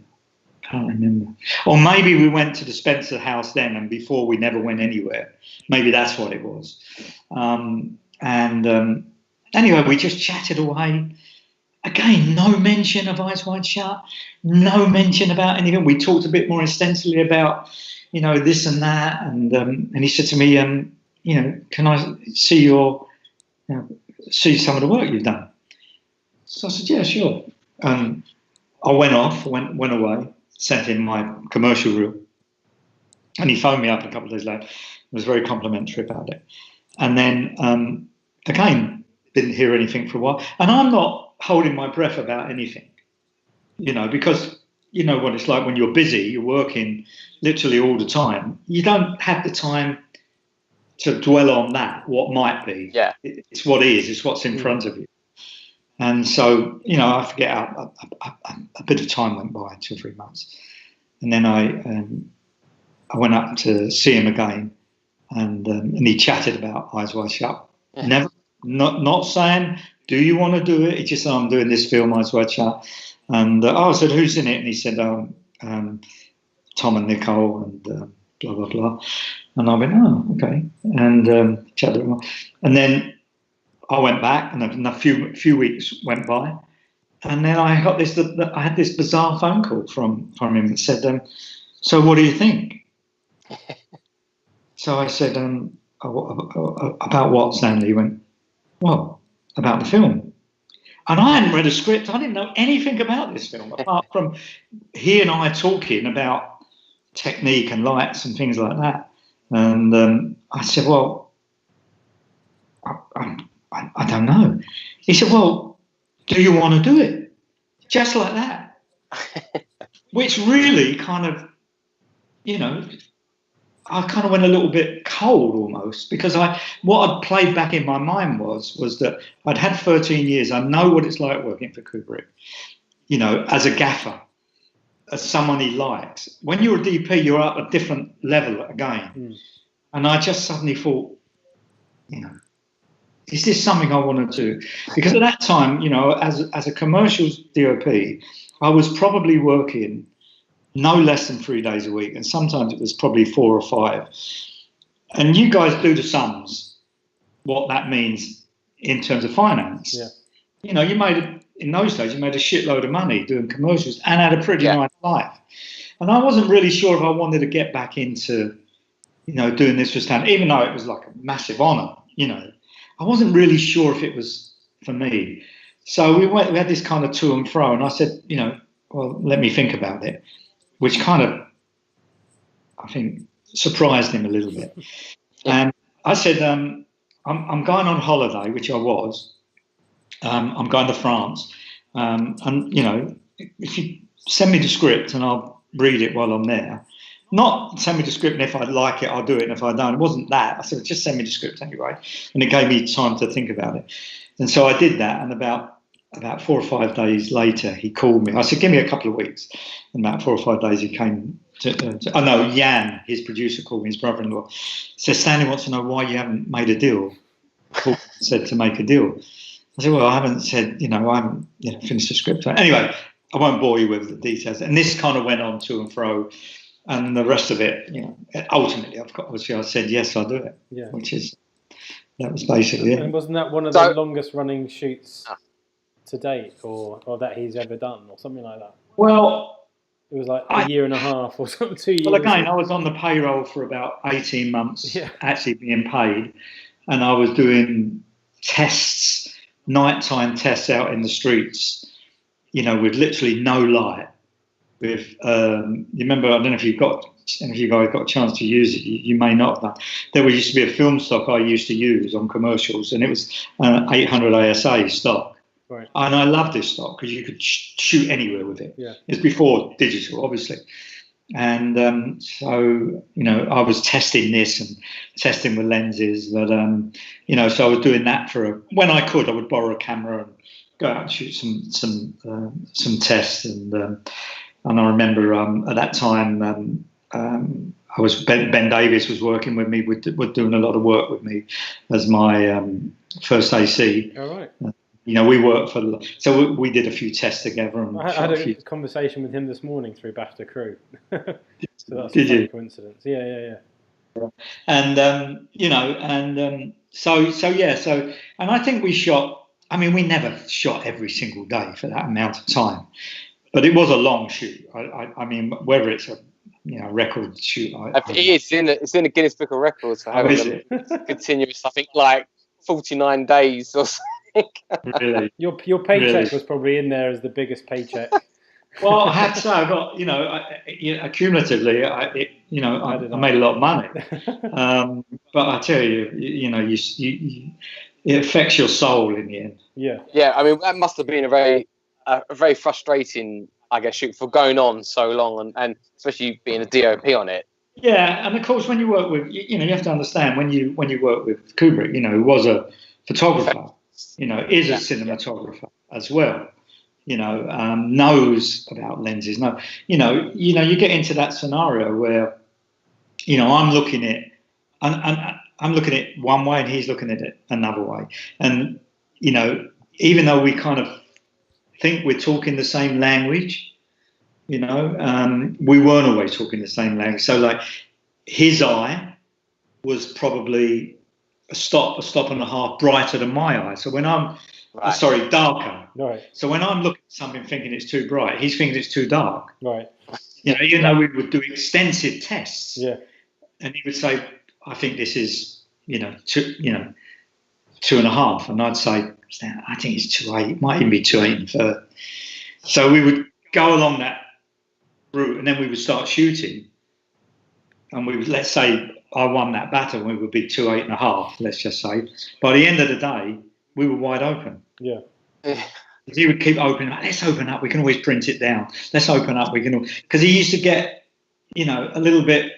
Speaker 3: Can't remember. Or maybe we went to the Spencer house then, and before we never went anywhere. Maybe that's what it was. Anyway, we just chatted away. Again, no mention of Eyes Wide Shut. No mention about anything. We talked a bit more extensively about, this and that. And he said to me, can I see see some of the work you've done? So I said, yeah, sure. I went away, sent him my commercial reel, and he phoned me up a couple of days later. He was very complimentary about it. And then, again, didn't hear anything for a while. And I'm not holding my breath about anything, because you know what it's like when you're busy, you're working literally all the time. You don't have the time to dwell on that, what might be.
Speaker 1: Yeah.
Speaker 3: It's what is, it's what's in front of you. And so, you know, I forget, a bit of time went by, 2 or 3 months. And then I went up to see him again, and he chatted about Eyes Wide Shut. Yeah. Not saying, do you want to do it? He just said, I'm doing this film, Eyes Wide Shut. And I said, who's in it? And he said, Tom and Nicole, and blah, blah, blah. And I went, oh, okay. And chatted with him. And then I went back, and a few weeks went by. And then I got I had this bizarre phone call from him that said, so what do you think? So I said, about what, Stanley? He went, well, about the film. And I hadn't read a script. I didn't know anything about this film, apart from he and I talking about technique and lights and things like that. And I said, well, I don't know. He said, well, do you want to do it? Just like that. Which really kind of, you know, I kind of went a little bit cold almost, because what I'd played back in my mind was that I'd had 13 years. I know what it's like working for Kubrick, you know, as a gaffer, as someone he likes. When you're a DP, you're at a different level again. Mm. And I just suddenly thought, you know, is this something I want to do? Because at that time, you know, as a commercials DOP, I was probably working no less than 3 days a week, and sometimes it was probably 4 or 5. And you guys do the sums, what that means in terms of finance. Yeah. You know, in those days, you made a shitload of money doing commercials and had a pretty nice life. And I wasn't really sure if I wanted to get back into, you know, doing this for Stan, even though it was like a massive honour, you know. I wasn't really sure if it was for me. So we had this kind of to and fro, and I said, you know, well, let me think about it, which kind of, I think, surprised him a little bit. And I said, I'm going on holiday, which I was. I'm going to France. And, you know, if you send me the script and I'll read it while I'm there. Not send me the script, and if I like it, I'll do it, and if I don't, it wasn't that. I said, just send me the script anyway. And it gave me time to think about it. And so I did that, and about 4 or 5 days later, he called me. I said, give me a couple of weeks. And about 4 or 5 days, he came Jan, his producer, called me, his brother-in-law. Said, Stanley wants to know why you haven't made a deal. Said to make a deal. I said, well, I haven't said, you know, I haven't finished the script. Anyway, I won't bore you with the details. And this kind of went on to and fro. And the rest of it, you know, ultimately, I said, yes, I'll do it. Yeah. That was basically it.
Speaker 2: And wasn't that one of the longest running shoots to date, or that he's ever done, or something like that?
Speaker 3: Well,
Speaker 2: it was like a year and a half or something, 2 years.
Speaker 3: Well, again, I was on the payroll for about 18 months, actually being paid, and I was doing tests, nighttime tests out in the streets, you know, with literally no light. With you remember, I don't know if you guys got a chance to use it. You may not, but there used to be a film stock I used to use on commercials, and it was 800 ASA stock. Right. And I loved this stock because you could shoot anywhere with it. Yeah. It's before digital, obviously. And so, you know, I was testing this and testing with lenses. But, you know, so I was doing that when I could, I would borrow a camera and go out and shoot some tests. And I remember at that time, I was Ben Davis was working with me, was doing a lot of work with me as my first AC. All right. You know, we worked so we did a few tests together. And
Speaker 2: I had a conversation with him this morning through BAFTA Crew. So that's a coincidence. Yeah.
Speaker 3: And you know, and so and I think we shot. I mean, we never shot every single day for that amount of time. But it was a long shoot. I mean, whether it's a record shoot,
Speaker 1: it's in the Guinness Book of Records for having continuous. I think like 49 days or something.
Speaker 3: Really,
Speaker 2: your paycheck was probably in there as the biggest paycheck.
Speaker 3: Well, I have to say, I got cumulatively, I made a lot of money. But I tell you, it affects your soul in the end.
Speaker 1: Yeah. I mean, that must have been a very frustrating, I guess, shoot for going on so long, and especially being a DOP on it.
Speaker 3: Yeah, and of course, when you work with, you have to understand when you work with Kubrick, who was a photographer, is a cinematographer. as well. Knows about lenses. No, you get into that scenario where, I'm looking at, and I'm looking at it one way and he's looking at it another way. And, even though we kind of think we're talking the same language, we weren't always talking the same language. So like his eye was probably a stop and a half brighter than my eye. So when I'm, darker.
Speaker 2: Right.
Speaker 3: So when I'm looking at something thinking it's too bright, he's thinking it's too dark.
Speaker 2: Right.
Speaker 3: Even though we would do extensive tests.
Speaker 2: Yeah.
Speaker 3: And he would say, I think this is, 2.5. And I'd say, I think it's 2.8. It might even be 2.8 and 1/3. So we would go along that route and then we would start shooting. And we would, let's say I won that battle, we would be 2.8.5, let's just say. By the end of the day, we were wide open.
Speaker 2: Yeah.
Speaker 3: He would keep opening up. Let's open up. We can always print it down. Let's open up. Because he used to get, a little bit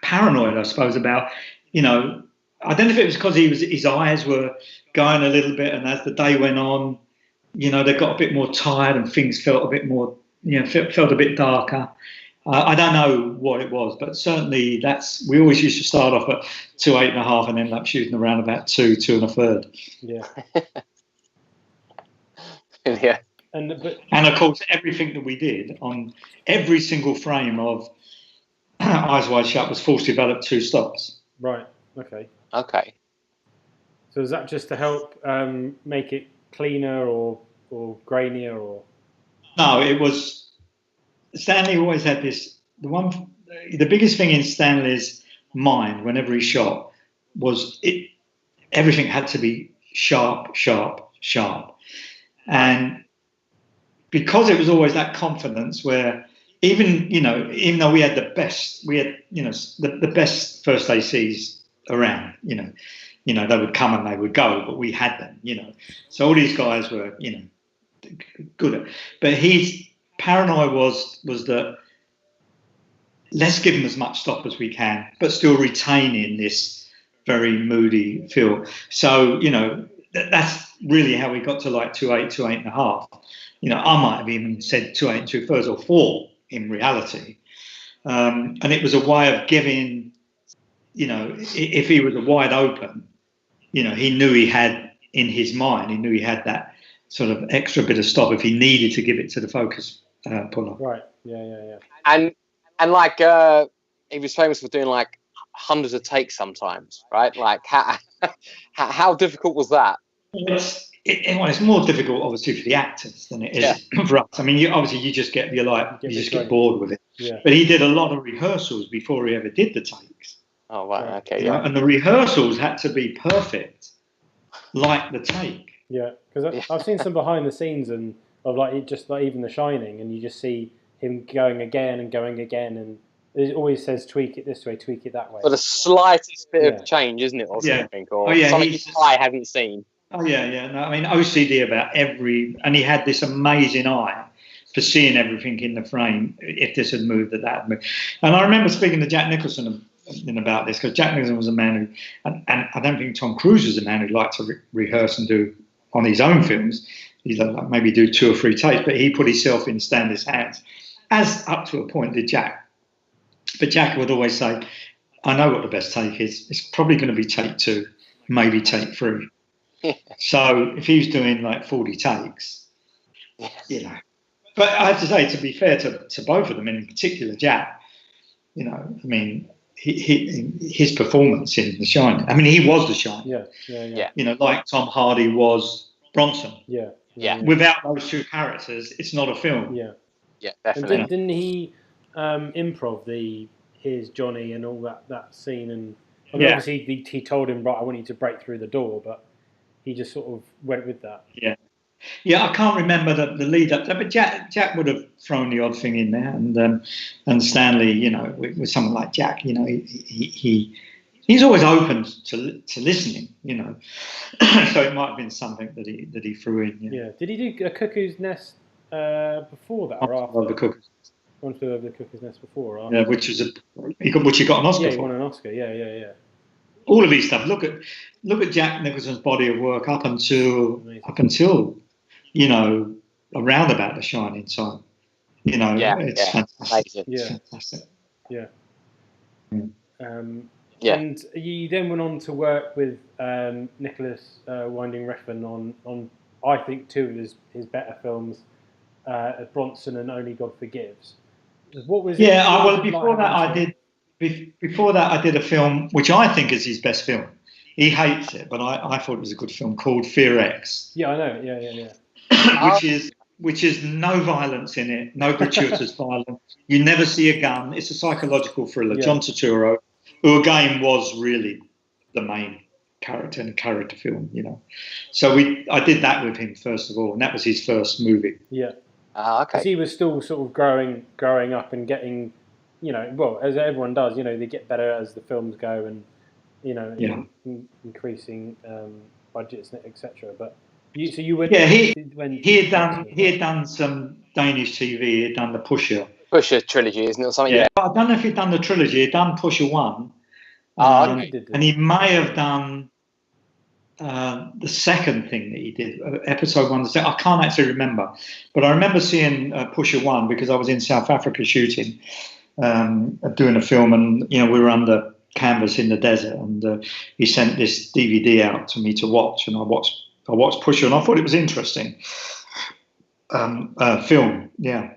Speaker 3: paranoid, I suppose, about, I don't know if it was because his eyes were going a little bit, and as the day went on, they got a bit more tired and things felt a bit more, felt a bit darker. I don't know what it was, but certainly we always used to start off at 2.8.5 and end up shooting around about 2 1/3.
Speaker 2: Yeah.
Speaker 1: Yeah.
Speaker 3: And of course, everything that we did on every single frame of Eyes Wide Shut was force developed 2 stops.
Speaker 2: Right. Okay.
Speaker 1: Okay.
Speaker 2: So is that just to help make it cleaner or grainier or? No,
Speaker 3: it was. Stanley always had this. The biggest thing in Stanley's mind, whenever he shot, was everything had to be sharp, sharp, sharp, and because it was always that confidence where even though we had the best, the best first ACs around, they would come and they would go, but we had them, So all these guys were, good at. But his paranoia was that let's give them as much stop as we can, but still retaining this very moody feel. So, that's really how we got to like 2.8, 2.8.5. I might have even said 2.8 2/3 or 4 in reality. And it was a way of giving, if he was a wide open, he knew he had in his mind, he knew he had that sort of extra bit of stop if he needed to give it to the focus puller.
Speaker 2: Right. Yeah.
Speaker 1: And like he was famous for doing like hundreds of takes sometimes, right? Like how difficult was that?
Speaker 3: It's more difficult, obviously, for the actors than it is for us. I mean, you just get get bored with it.
Speaker 2: Yeah.
Speaker 3: But he did a lot of rehearsals before he ever did the takes.
Speaker 1: Oh, right. Okay. Yeah.
Speaker 3: And the rehearsals had to be perfect, like the take.
Speaker 2: Yeah, because I've seen some behind the scenes and of like just like even The Shining, and you just see him going again, and it always says tweak it this way, tweak it that way.
Speaker 1: But the slightest bit of change, isn't it, or something, or something his eye hadn't seen.
Speaker 3: Oh yeah. No, I mean, OCD about and he had this amazing eye for seeing everything in the frame. If this had moved, that had moved. And I remember speaking to Jack Nicholson about this, because Jack Nicholson was a man who, and I don't think Tom Cruise was a man who liked to rehearse and do on his own films. He'd like maybe do 2 or 3 takes, but he put himself in Stanley's hands, as up to a point did Jack. But Jack would always say, I know what the best take is. It's probably going to be take 2, maybe take 3. So if he was doing like 40 takes, But I have to say, to be fair to both of them, and in particular Jack, I mean, his performance in The Shining. I mean, he was The Shining. Yeah. Like Tom Hardy was Bronson.
Speaker 2: Yeah.
Speaker 3: Without those 2 characters, it's not a film.
Speaker 2: Yeah,
Speaker 1: definitely.
Speaker 2: And didn't he improv his Johnny and all that scene? And I mean, obviously he told him, right, I want you to break through the door, but he just sort of went with that.
Speaker 3: Yeah, I can't remember the lead up to that, but Jack would have thrown the odd thing in there, and Stanley, with someone like Jack, he's always open to listening, so it might have been something that he threw in.
Speaker 2: Yeah. Did he do A Cuckoo's Nest before that or after?
Speaker 3: The Cuckoo's.
Speaker 2: One flew over the Cuckoo's Nest before or after?
Speaker 3: Yeah, which he got an Oscar for.
Speaker 2: Yeah, he won an Oscar. Yeah.
Speaker 3: All of his stuff. Look at Jack Nicholson's body of work up until you know, around about the shining time. You know, it's fantastic. Fantastic.
Speaker 2: Yeah.
Speaker 3: Mm.
Speaker 2: And you then went on to work with Nicholas Winding Refn on I think two of his better films, Bronson and Only God Forgives. What was it?
Speaker 3: Well, before that I did a film which I think is his best film. He hates it, but I thought it was a good film called Fear X.
Speaker 2: Yeah, I know. Yeah.
Speaker 3: which is no violence in it, no gratuitous violence. You never see a gun. It's a psychological thriller. John Turturro, who again was really the main character in a character film, you know. So I did that with him first of all, and that was his first movie.
Speaker 2: Yeah.
Speaker 1: Okay.
Speaker 2: Because he was still sort of growing up and getting, you know, well, as everyone does, you know, they get better as the films go, and you know, increasing budgets, etc. But you went.
Speaker 3: Yeah, he had done some Danish TV. He had done the Bushe
Speaker 1: trilogy, isn't it, or something?
Speaker 3: Yeah, but I don't know if he'd done the trilogy. He'd done Bushe 1. And he may have done the second thing that he did, episode 1. I can't actually remember, but I remember seeing Bushe 1 because I was in South Africa shooting, doing a film, and you know, we were under canvas in the desert, and he sent this DVD out to me to watch, and I watched Bushe, and I thought it was interesting film. Yeah.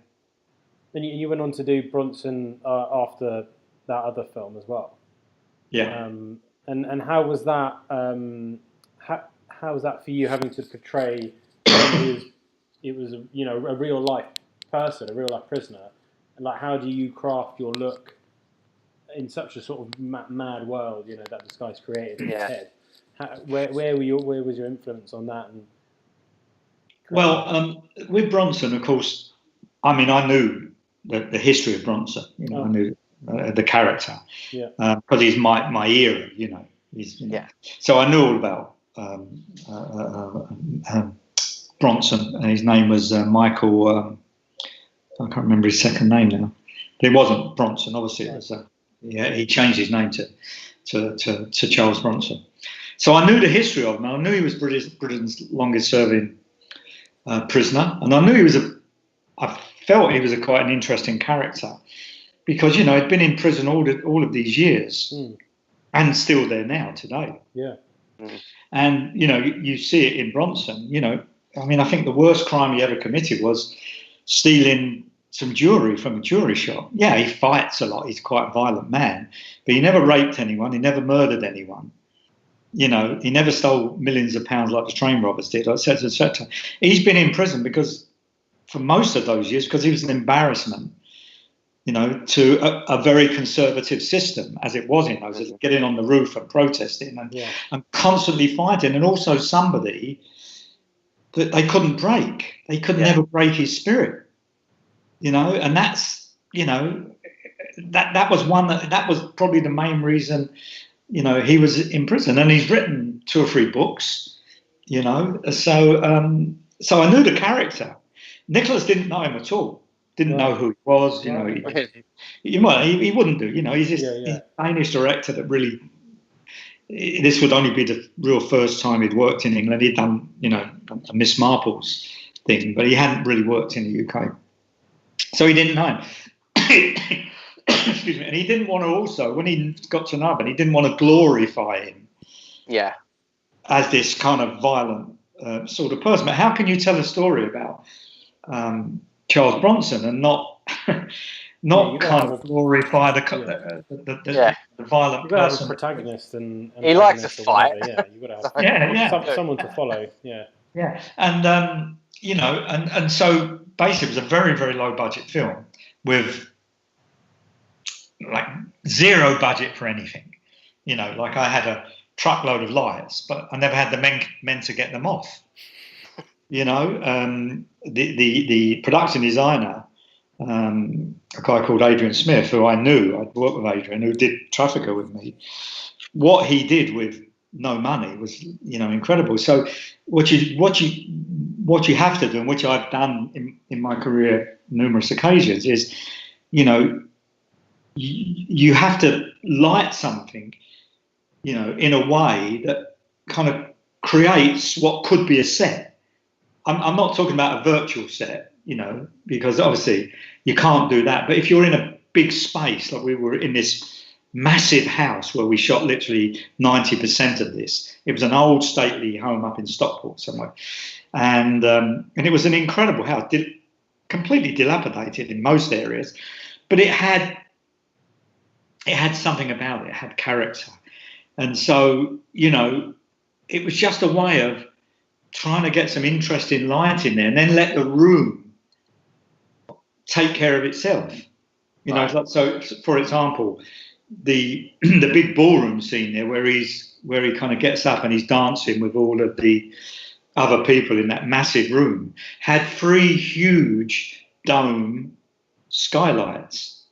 Speaker 2: And you went on to do Bronson after that other film as well.
Speaker 3: Yeah.
Speaker 2: And how was that? How was that for you, having to portray? It was you know, a real life person, a real life prisoner, and like, how do you craft your look in such a sort of mad world, you know, that this guy's created in his head? Where was your influence on that? And
Speaker 3: well, with Bronson, of course, I mean, I knew the history of Bronson. You know, I knew the character, because he's my era. You know, So I knew all about Bronson, and his name was Michael. I can't remember his second name now. It wasn't Bronson, obviously. It was. He changed his name to Charles Bronson. So I knew the history of him. I knew he was Britain's longest-serving prisoner, and I knew I felt he was quite an interesting character, because you know, he'd been in prison all of these years, and still there now today.
Speaker 2: Yeah.
Speaker 3: And you know, you see it in Bronson. You know, I mean, I think the worst crime he ever committed was stealing some jewelry from a jewelry shop. Yeah, he fights a lot. He's quite a violent man, but he never raped anyone. He never murdered anyone. You know, he never stole millions of pounds like the train robbers did, etc., etc. He's been in prison for most of those years, because he was an embarrassment, you know, to a very conservative system, as it was in those days, getting on the roof and protesting and constantly fighting, and also somebody that they couldn't break. They could never break his spirit, you know, and that's, you know, that was probably the main reason, you know, he was in prison. And he's written 2 or 3 books, you know, so I knew the character. Nicholas didn't know him at all. Didn't know who he was, you know. He wouldn't do, you know. He's a Danish director that really. This would only be the real first time he'd worked in England. He'd done, you know, a Miss Marple's thing, but he hadn't really worked in the UK, so he didn't know him. Excuse me. And he didn't want to also, when he got to know him, he didn't want to glorify him. Yeah. As this kind of violent sort of person. But how can you tell a story about Charles Bronson and not kind of glorify the violent person?
Speaker 2: Have a protagonist and
Speaker 1: he likes to fight.
Speaker 2: You've got to have someone to follow.
Speaker 3: Yeah, and you know, and so basically it was a very, very low budget film with like 0 budget for anything. You know, like I had a truckload of lights, but I never had the men to get them off. You know, the production designer, a guy called Adrian Smith, who I knew, I'd worked with Adrian, who did Trafficker with me. What he did with no money was, you know, incredible. So what you have to do, and which I've done in my career numerous occasions, is, you know, you have to light something, you know, in a way that kind of creates what could be a set I'm not talking about a virtual set, because obviously you can't do that. But if you're in a big space, like we were in this massive house where we shot literally 90% of this. It was an old stately home up in Stockport somewhere. And it was an incredible house, completely dilapidated in most areas, but it had something about it. It had character. And so, it was just a way of trying to get some interesting light in there and then let the room take care of itself. So for example, the big ballroom scene there where he kind of gets up and he's dancing with all of the other people in that massive room had 3 huge dome skylights.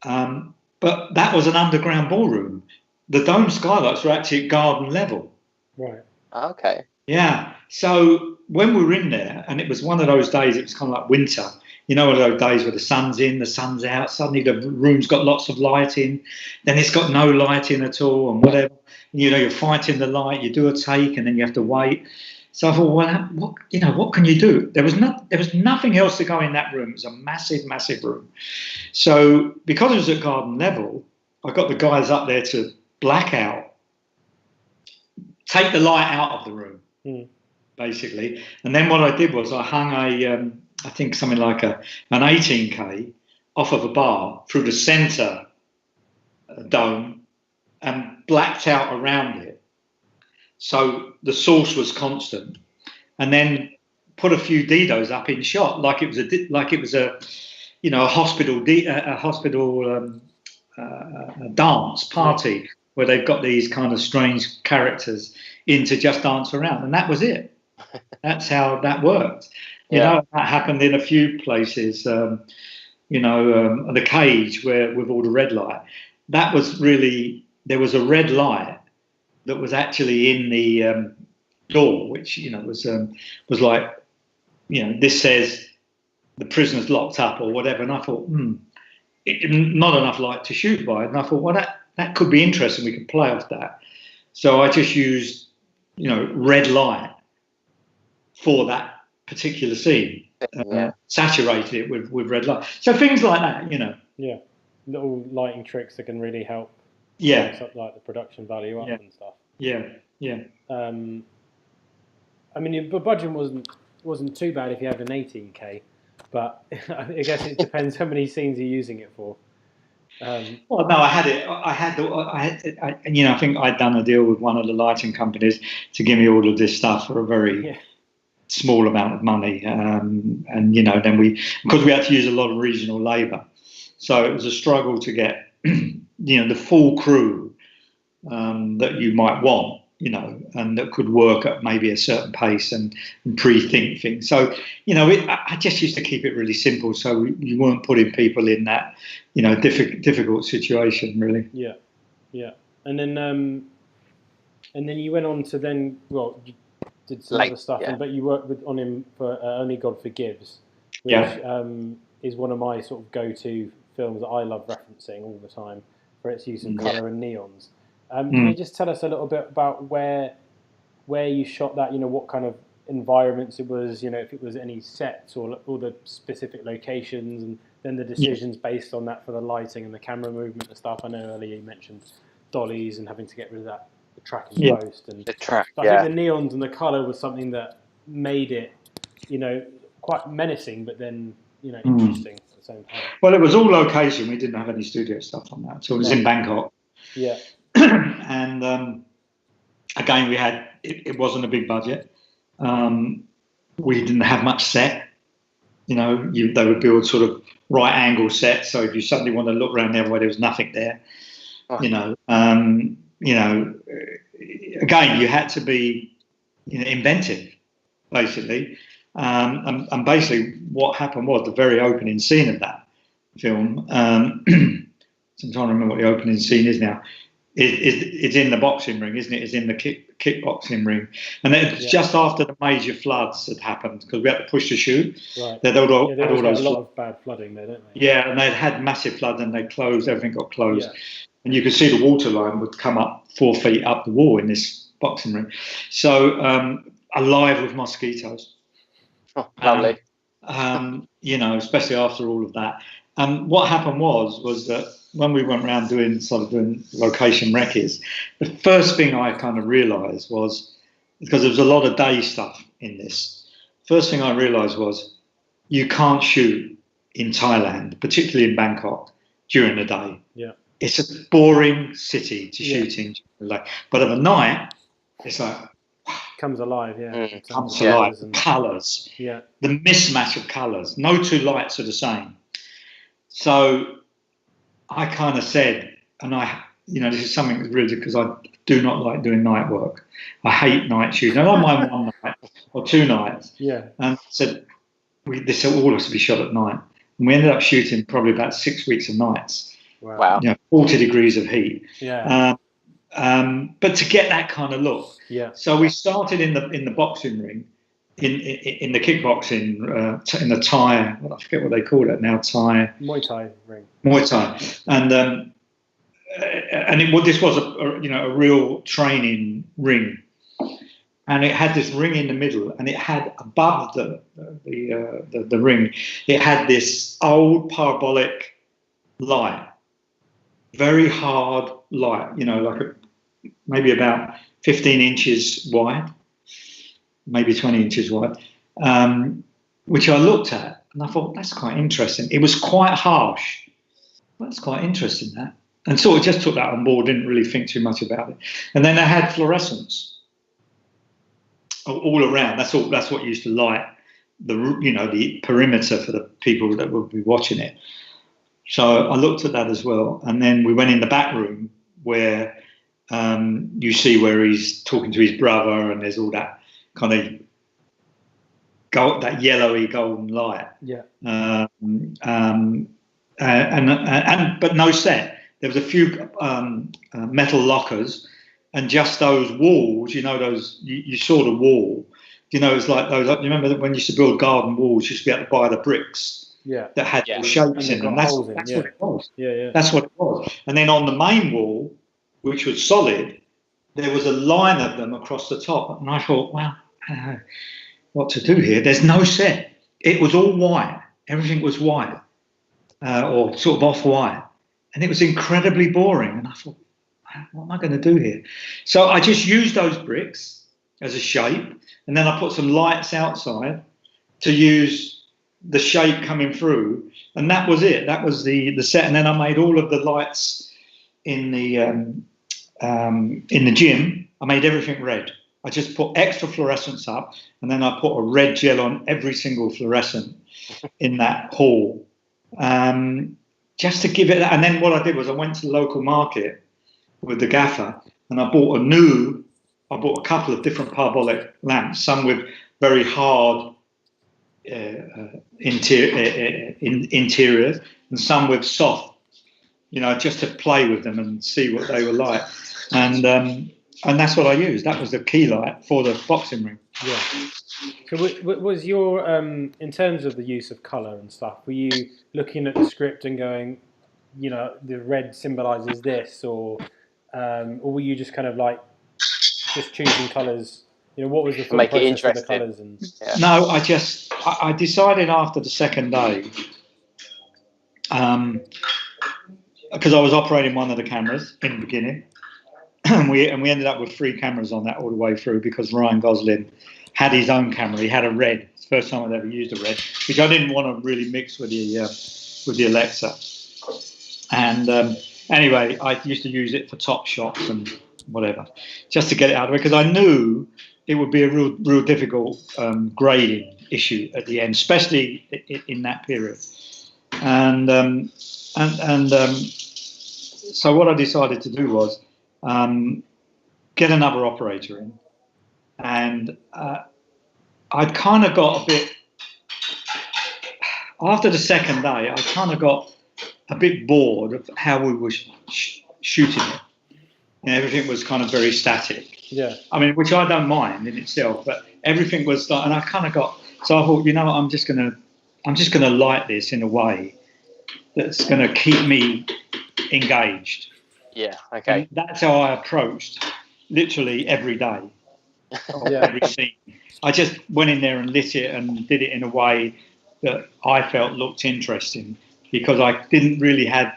Speaker 3: But that was an underground ballroom. The dome skylights were actually at garden level.
Speaker 2: Right.
Speaker 1: Okay.
Speaker 3: Yeah. So when we were in there, and it was one of those days, it was kind of like winter, one of those days where the sun's in, the sun's out, suddenly the room's got lots of light in, then it's got no light in at all and whatever. You're fighting the light, you do a take and then you have to wait. So I thought, well, what can you do? There was nothing else to go in that room. It was a massive, massive room. So because it was at garden level, I got the guys up there to black out, take the light out of the room, basically. And then what I did was I hung I think something like an 18K off of a bar through the centre dome and blacked out around it. So the source was constant, and then put a few DDOs up in shot, like it was a hospital dance party where they've got these kind of strange characters in to just dance around, and that was it. That's how that worked. That happened in a few places. The cage with all the red light. That was really, there was a red light that was actually in the door, which was like, this says the prisoner's locked up or whatever. And I thought, not enough light to shoot by. And I thought, well, that could be interesting. We could play off that. So I just used, red light for that particular scene. Saturated it with red light. So things like that,
Speaker 2: Yeah, little lighting tricks that can really help. Something like the production value up and stuff.
Speaker 3: Yeah.
Speaker 2: I mean, your budget wasn't too bad if you had an 18K, but I guess it depends how many scenes you're using it for.
Speaker 3: Well, no, I think I'd done a deal with one of the lighting companies to give me all of this stuff for a very small amount of money, and then because we had to use a lot of regional labour, so it was a struggle to get the full crew that you might want, and that could work at maybe a certain pace and pre-think things. So, I just used to keep it really simple, so you weren't putting people in that, difficult situation, really.
Speaker 2: Yeah. And then you went on to you did some other stuff, but you worked on him for Only God Forgives, which is one of my sort of go-to films that I love referencing all the time for its use of colour and neons. Can you just tell us a little bit about where you shot that? What kind of environments it was? If it was any sets or the specific locations, and then the decisions based on that for the lighting and the camera movement and stuff. I know earlier you mentioned dollies and having to get rid of the tracking post and
Speaker 1: the track.
Speaker 2: I think the neons and the colour was something that made it, quite menacing, but then interesting at the same time.
Speaker 3: Well, it was all location. We didn't have any studio stuff on that, so it was in Bangkok.
Speaker 2: Yeah.
Speaker 3: And again, it wasn't a big budget. We didn't have much set. They would build sort of right angle sets, so if you suddenly want to look around the other way, there was nothing there. Again, you had to be inventive, basically. And basically what happened was the very opening scene of that film, I'm trying to remember what the opening scene is now. It's in the boxing ring, isn't it? It's in the kickboxing ring. And it's just after the major floods had happened, because we had to push the shoot.
Speaker 2: Right.
Speaker 3: There had all
Speaker 2: a lot of bad flooding there, don't they?
Speaker 3: Yeah, and they'd had massive floods and they closed, everything got closed. Yeah. And you could see the water line would come up 4 feet up the wall in this boxing ring. So alive with mosquitoes.
Speaker 1: Lovely.
Speaker 3: Especially after all of that. What happened was that when we went around doing location recce's, the first thing I kind of realised was, because there was a lot of day stuff in this, first thing I realised was you can't shoot in Thailand, particularly in Bangkok, during the day.
Speaker 2: Yeah.
Speaker 3: It's a boring city to shoot in. But at the night, it's like...
Speaker 2: Comes alive,
Speaker 3: Comes alive. Colours.
Speaker 2: Yeah.
Speaker 3: The mismatch of colours. No two lights are the same. So I kind of said, and this is something that's really, because I do not like doing night work. I hate night shooting. I don't mind one night or 2 nights.
Speaker 2: Yeah.
Speaker 3: And said, this all has to be shot at night. And we ended up shooting probably about 6 weeks of nights.
Speaker 1: Wow.
Speaker 3: 40 degrees of heat.
Speaker 2: Yeah.
Speaker 3: But to get that kind of look.
Speaker 2: Yeah.
Speaker 3: So we started in the boxing ring, in the kickboxing, in the Thai, I forget what they call it now,
Speaker 2: Muay Thai ring.
Speaker 3: Muay Thai, and this was a real training ring, and it had this ring in the middle, and it had above the ring, it had this old parabolic light, very hard light, maybe about 15 inches wide, maybe 20 inches wide, which I looked at and I thought, that's quite interesting. It was quite harsh. That's quite interesting, that. And sort of just took that on board, didn't really think too much about it. And then I had fluorescence all around. That's what used to light the perimeter for the people that would be watching it. So I looked at that as well. And then we went in the back room where you see where he's talking to his brother, and there's all that kind of that yellowy golden light.
Speaker 2: Yeah.
Speaker 3: But no set. There was a few metal lockers, and just those walls. You saw the wall. It's like those. You remember that when you used to build garden walls, you used to be able to buy the bricks.
Speaker 2: Yeah.
Speaker 3: That had those shapes in them. That's what it was.
Speaker 2: Yeah.
Speaker 3: That's what it was. And then on the main wall, which was solid, there was a line of them across the top. And I thought, well, I don't know what to do here. There's no set. It was all white. Everything was white, or sort of off-white. And it was incredibly boring. And I thought, what am I going to do here? So I just used those bricks as a shape. And then I put some lights outside to use the shape coming through. And that was it. That was the set. And then I made all of the lights in the gym. I made everything red. I just put extra fluorescence up, and then I put a red gel on every single fluorescent in that hall, just to give it. And then what I did was I went to the local market with the gaffer, and I bought a couple of different parabolic lamps, some with very hard interiors, and some with soft, just to play with them and see what they were like. And that's what I used. That was the key light for the boxing ring.
Speaker 2: Yeah. So was your, in terms of the use of colour and stuff, were you looking at the script and going, the red symbolises this, or were you just kind of like just choosing colours? What was the thought
Speaker 1: make it
Speaker 2: process
Speaker 1: interesting
Speaker 2: for the colours? And
Speaker 3: No, I decided after the second day, because I was operating one of the cameras in the beginning, and we ended up with 3 cameras on that all the way through, because Ryan Gosling had his own camera. He had a red. It's the first time I'd ever used a red, which I didn't want to really mix with the Alexa. And anyway, I used to use it for top shots and whatever, just to get it out of it, because I knew it would be a real difficult grading issue at the end, especially in that period. And so what I decided to do was get another operator in, and I'd kind of got a bit, after the second day, I kind of got a bit bored of how we were shooting it. Everything was kind of very static.
Speaker 2: Yeah.
Speaker 3: I mean, which I don't mind in itself, but everything was like, and I kind of got, so I thought, I'm just gonna light this in a way that's gonna keep me engaged.
Speaker 1: Yeah. Okay.
Speaker 3: And that's how I approached literally every day.
Speaker 2: Yeah.
Speaker 3: Every scene. I just went in there and lit it and did it in a way that I felt looked interesting, because I didn't really have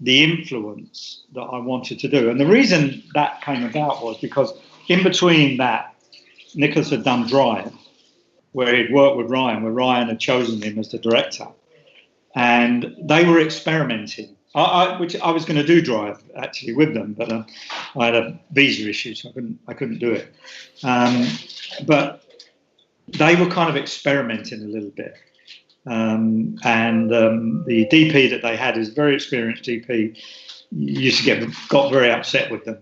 Speaker 3: the influence that I wanted to do. And the reason that came about was because in between that, Nicholas had done Drive, where he'd worked with Ryan, where Ryan had chosen him as the director. And they were experimenting, which I was going to do Drive actually with them, but I had a visa issue, so I couldn't do it. But they were kind of experimenting a little bit. And the DP that they had is very experienced DP. Used to got very upset with them.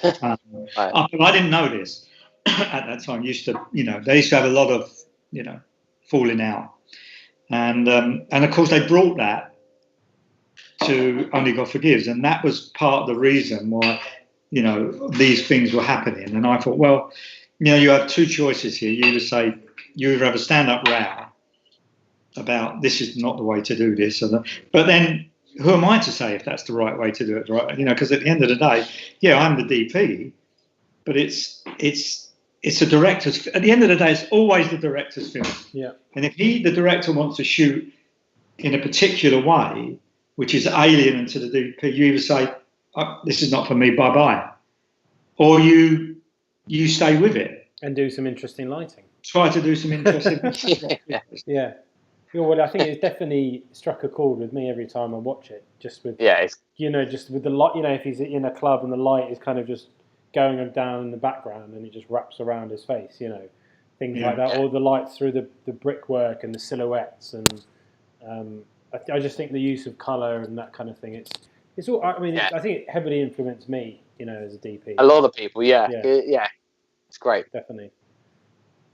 Speaker 3: Right. I didn't know this at that time. They used to have a lot of falling out, and of course they brought that to Only God Forgives, and that was part of the reason why these things were happening. And I thought, well, you have two choices here. You either have a stand-up row about this is not the way to do this, but then who am I to say if that's the right way to do it, right? Because at the end of the day, I'm the DP, but it's a director's. At the end of the day, it's always the director's film.
Speaker 2: Yeah.
Speaker 3: And if the director wants to shoot in a particular way, which is alien to the DP, you either say, "This is not for me, bye bye," or you stay with it
Speaker 2: and do some interesting lighting.
Speaker 3: Try to do some interesting.
Speaker 2: Yeah. Well, I think it's definitely struck a chord with me every time I watch it. Just with just with the light. If he's in a club and the light is kind of just going down in the background and it just wraps around his face. Things like that, or the lights through the brickwork and the silhouettes, and I just think the use of color and that kind of thing. It's all. I mean, I think it heavily influenced me. As a DP.
Speaker 1: A lot of people, yeah, it's great,
Speaker 2: definitely.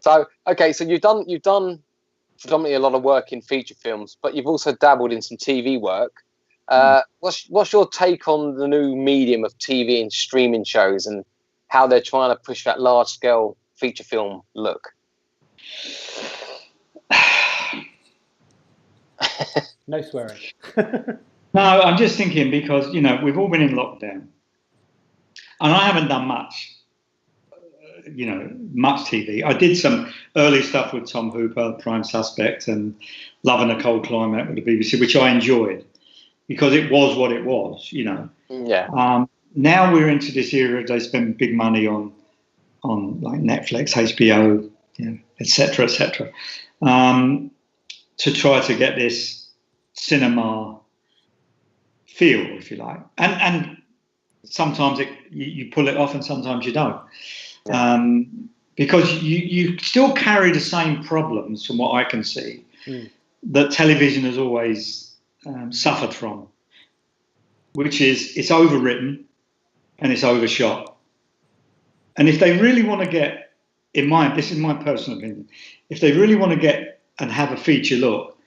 Speaker 1: So so you've done predominantly a lot of work in feature films, but you've also dabbled in some TV work. What's your take on the new medium of TV and streaming shows and how they're trying to push that large scale feature film look?
Speaker 2: No swearing.
Speaker 3: No, I'm just thinking because we've all been in lockdown, and I haven't done much. Much TV. I did some early stuff with Tom Hooper, Prime Suspect, and Love in a Cold Climate with the BBC, which I enjoyed because it was what it was.
Speaker 1: Yeah.
Speaker 3: Now we're into this era. They spend big money on like Netflix, HBO, etc., etc., to try to get this cinema feel, if you like, and sometimes you pull it off, and sometimes you don't. Because you still carry the same problems, from what I can see, that television has always suffered from, which is it's overwritten and it's overshot. And if they really want to get, this is my personal opinion, if they really want to get and have a feature look,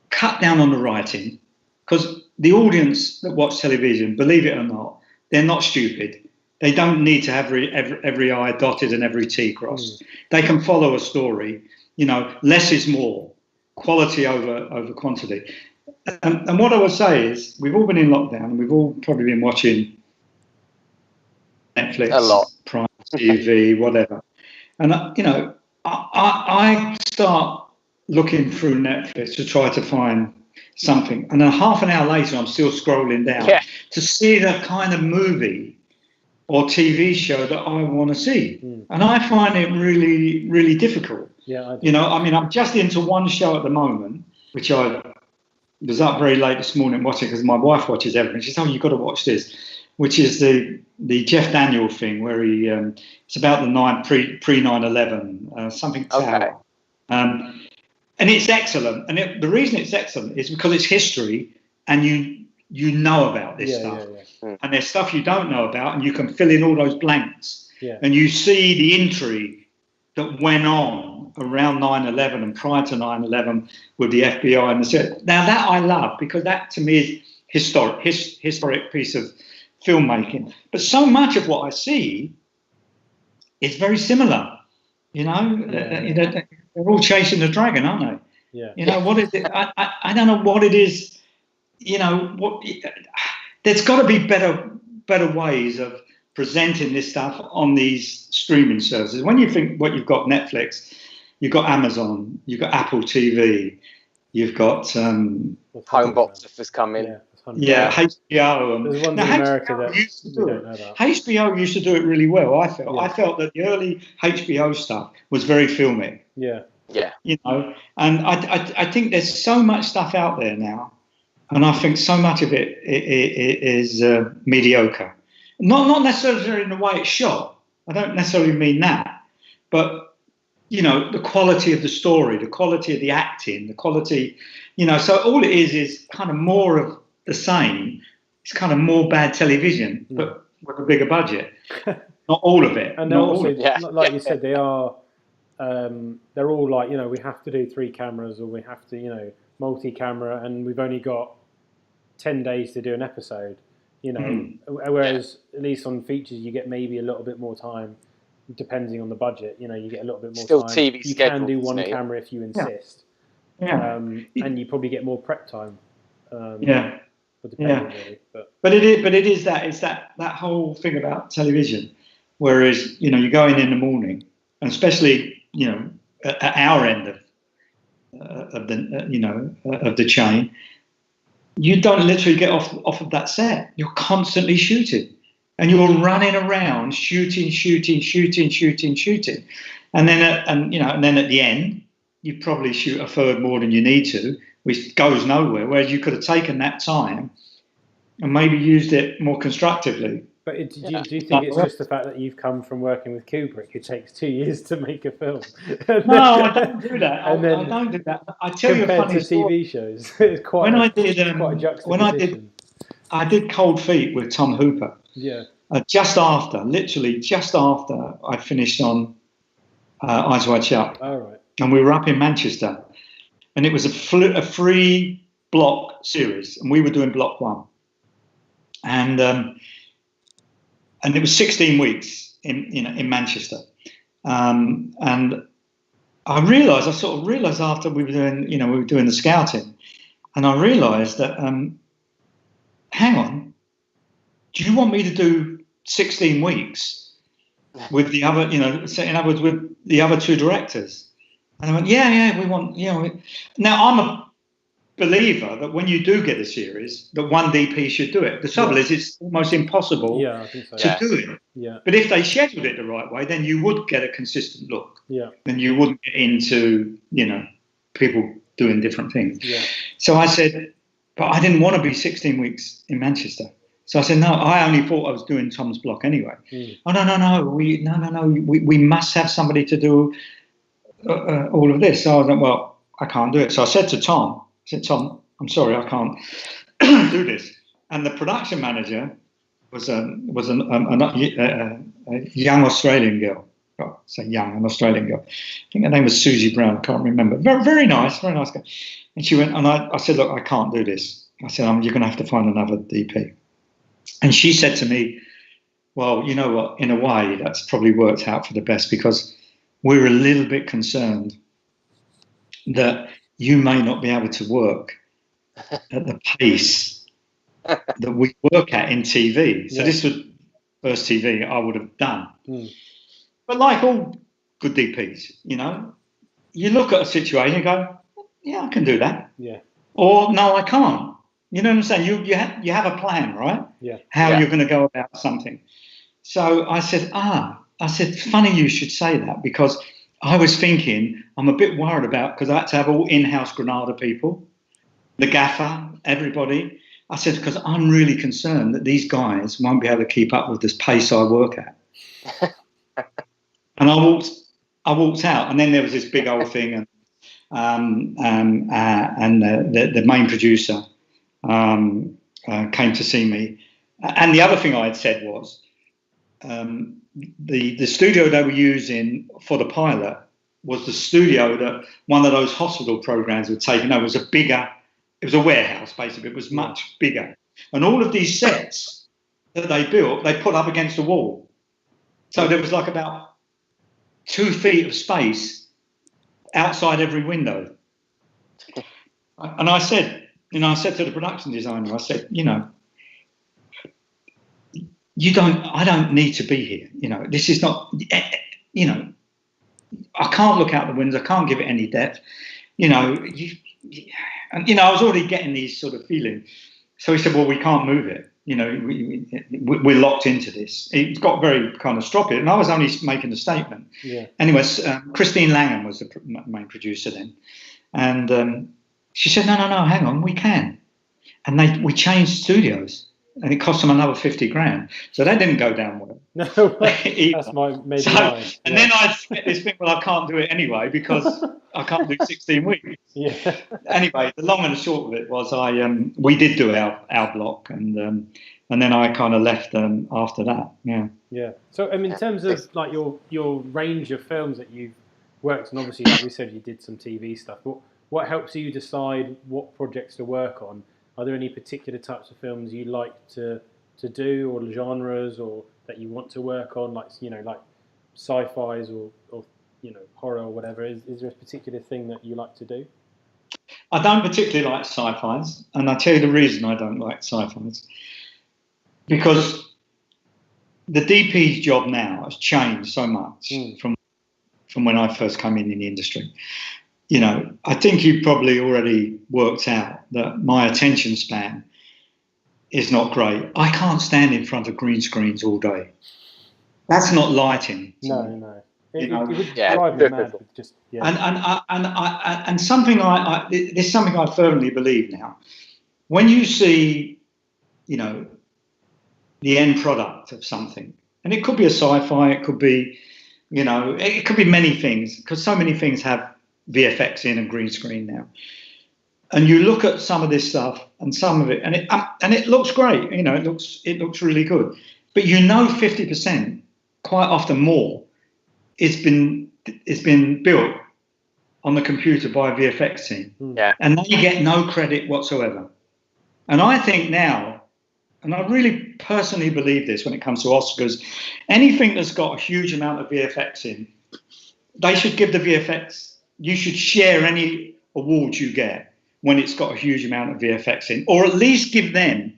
Speaker 3: cut down on the writing, because the audience that watch television, believe it or not, they're not stupid. They don't need to have every I dotted and every T crossed. They can follow a story. Less is more. Quality over quantity. And what I would say is, we've all been in lockdown, and we've all probably been watching Netflix,
Speaker 1: a lot,
Speaker 3: Prime TV, whatever. And I start looking through Netflix to try to find something, and then half an hour later, I'm still scrolling down to see the kind of movie or TV show that I want to see. And I find it really, really difficult.
Speaker 2: Yeah,
Speaker 3: I'm just into one show at the moment, which I was up very late this morning watching because my wife watches everything. She said, you've got to watch this, which is the Jeff Daniel thing where it's about the pre 9/11, something tower. And it's excellent. And the reason it's excellent is because it's history, and you know about this stuff. And there's stuff you don't know about, and you can fill in all those blanks. And you see the intrigue that went on around 9/11 and prior to 9/11 with the FBI and the CIA. Now that I love, because that to me is historic piece of filmmaking. But so much of what I see is very similar. They're all chasing the dragon, aren't they? What is it? I don't know what it is. There's got to be better ways of presenting this stuff on these streaming services. When you think what you've got, Netflix, you've got Amazon, you've got Apple TV, you've got
Speaker 1: Homebox has come in.
Speaker 3: Yeah, HBO.
Speaker 2: There's one in America that we don't know about.
Speaker 3: HBO used to do it really well. I felt.
Speaker 2: Yeah.
Speaker 3: I felt that the early HBO stuff was very filmic.
Speaker 2: Yeah.
Speaker 1: Yeah.
Speaker 3: You know, and I think there's so much stuff out there now, and I think so much of it is mediocre. Not necessarily in the way it's shot. I don't necessarily mean that, but you know, the quality of the story, the quality of the acting, the quality, you know. So all it is kind of more of the same. It's kind of more bad television, but with a bigger budget. Not all of it.
Speaker 2: And they're also, like you said, they are. They're all like, you know, we have to do 3 cameras, or we have to, you know, multi-camera, and we've only got 10 days to do an episode. You know, whereas at least on features you get maybe a little bit more time, depending on the budget. You know, you get a little bit more
Speaker 1: Still
Speaker 2: time.
Speaker 1: TV
Speaker 2: you can do one camera if you insist.
Speaker 3: Yeah.
Speaker 2: And you probably get more prep time. Really,
Speaker 3: but it is that it's that whole thing about television. Whereas, you know, you go in the morning, and especially, you know, at our end of the chain, you don't literally get off of that set. You're constantly shooting, and you're running around shooting, and then at the end, you probably shoot a third more than you need to, which goes nowhere. Whereas you could have taken that time and maybe used it more constructively.
Speaker 2: But do you think it's just the fact that you've come from working with Kubrick, who takes 2 years to make a film?
Speaker 3: No, I don't do that. I don't do that. I tell you a funny story.
Speaker 2: TV shows, it's quite quite a juxtaposition.
Speaker 3: I did Cold Feet with Tom Hooper.
Speaker 2: Yeah.
Speaker 3: Literally just after I finished on Eyes Wide Shut.
Speaker 2: All right.
Speaker 3: And we were up in Manchester, and it was a 3-block series, and we were doing block 1. And it was 16 weeks in Manchester, and I sort of realised after we were doing the scouting, and I realised that hang on, do you want me to do 16 weeks with the other, you know, in other words, with the other 2 directors? And I went, yeah, we want, you know. Now I'm a believer that when you do get a series, that one DP should do it. The trouble is, it's almost impossible to do it.
Speaker 2: Yeah.
Speaker 3: But if they scheduled it the right way, then you would get a consistent look.
Speaker 2: Yeah.
Speaker 3: Then you wouldn't get into, you know, people doing different things.
Speaker 2: Yeah.
Speaker 3: So I said, but I didn't want to be 16 weeks in Manchester. So I said, no, I only thought I was doing Tom's block anyway. Oh, no, we must have somebody to do all of this. So I was like, well, I can't do it. So I said to Tom, Tom, I'm sorry, I can't do this. And the production manager was a young Australian girl. Oh, say young, an Australian girl. I think her name was Susie Brown. I can't remember. Very, very nice girl. And she went, and I said, look, I can't do this. I said, you're going to have to find another DP. And she said to me, well, you know what? In a way, that's probably worked out for the best, because we're a little bit concerned that you may not be able to work at the pace that we work at in TV. So this was first TV I would have done. But like all good DPs, you know, you look at a situation and go, yeah, I can do that.
Speaker 2: Yeah.
Speaker 3: Or no, I can't. You know what I'm saying? You have a plan, right?
Speaker 2: Yeah.
Speaker 3: How you're going to go about something. So I said, funny you should say that, because I was thinking, I'm a bit worried about, because I had to have all in-house Granada people, the gaffer, everybody. I said, because I'm really concerned that these guys won't be able to keep up with this pace I work at. And I walked out, and then there was this big old thing, and the main producer came to see me. And the other thing I had said was, the studio they were using for the pilot was the studio that one of those hospital programs were taking over. It was a warehouse, basically. It was much bigger. And all of these sets that they built, they put up against the wall. So there was like about 2 feet of space outside every window. And I said to the production designer, I said, you know, I don't need to be here. This is not, I can't look out the windows. I can't give it any depth. And I was already getting these sort of feelings. So he said, well, we can't move it. We're locked into this. It got very kind of stroppy, and I was only making a statement.
Speaker 2: Yeah.
Speaker 3: Anyways, Christine Langham was the main producer then, and she said, no, hang on, we can. And we changed studios, and it cost them another 50 grand. So that didn't go down well.
Speaker 2: No, that's maybe line.
Speaker 3: And then I get this thing, well, I can't do it anyway because I can't do 16 weeks.
Speaker 2: Yeah.
Speaker 3: Anyway, the long and the short of it was we did do our block, and then I kind of left after that. Yeah.
Speaker 2: Yeah. So in terms of like your range of films that you've worked on, obviously, like we said, you did some TV stuff. What helps you decide what projects to work on? Are there any particular types of films you like to do, or genres, or that you want to work on, like sci-fis or horror or whatever? Is there a particular thing that you like to do?
Speaker 3: I don't particularly like sci-fis, and I'll tell you the reason I don't like sci-fis. Because the DP's job now has changed so much from when I first came in the industry. I think you probably already worked out that my attention span is not great. I can't stand in front of green screens all day. That's not lighting.
Speaker 2: No. It would drive me mad. Just, yeah.
Speaker 3: And something this is something I firmly believe now. When you see, the end product of something, and it could be a sci-fi, it could be, it could be many things, because so many things have VFX in and green screen now. And you look at some of this stuff and some of it, and it looks great. It looks really good. But 50%, quite often more, it's been built on the computer by a VFX team.
Speaker 1: Yeah.
Speaker 3: And they get no credit whatsoever. And I think now, and I really personally believe this when it comes to Oscars, anything that's got a huge amount of VFX in, they should give the VFX. You should share any awards you get when it's got a huge amount of VFX in, or at least give them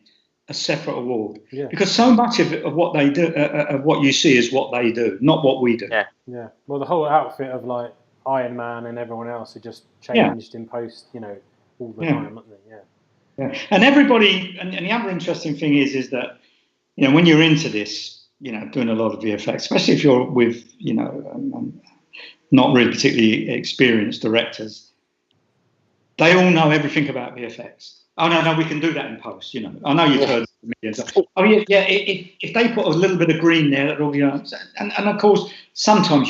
Speaker 3: a separate award.
Speaker 2: Yeah.
Speaker 3: Because so much of what they do, of what you see, is what they do, not what we do.
Speaker 1: Yeah.
Speaker 2: Yeah. Well, the whole outfit of like Iron Man and everyone else are just changed in post, all the time, aren't they? Yeah.
Speaker 3: Yeah. And everybody, and the other interesting thing is that, when you're into this, doing a lot of VFX, especially if you're with, not really particularly experienced directors, they all know everything about VFX. Oh, no, we can do that in post, I know you've heard millions of, if they put a little bit of green there, that'll be, and of course, sometimes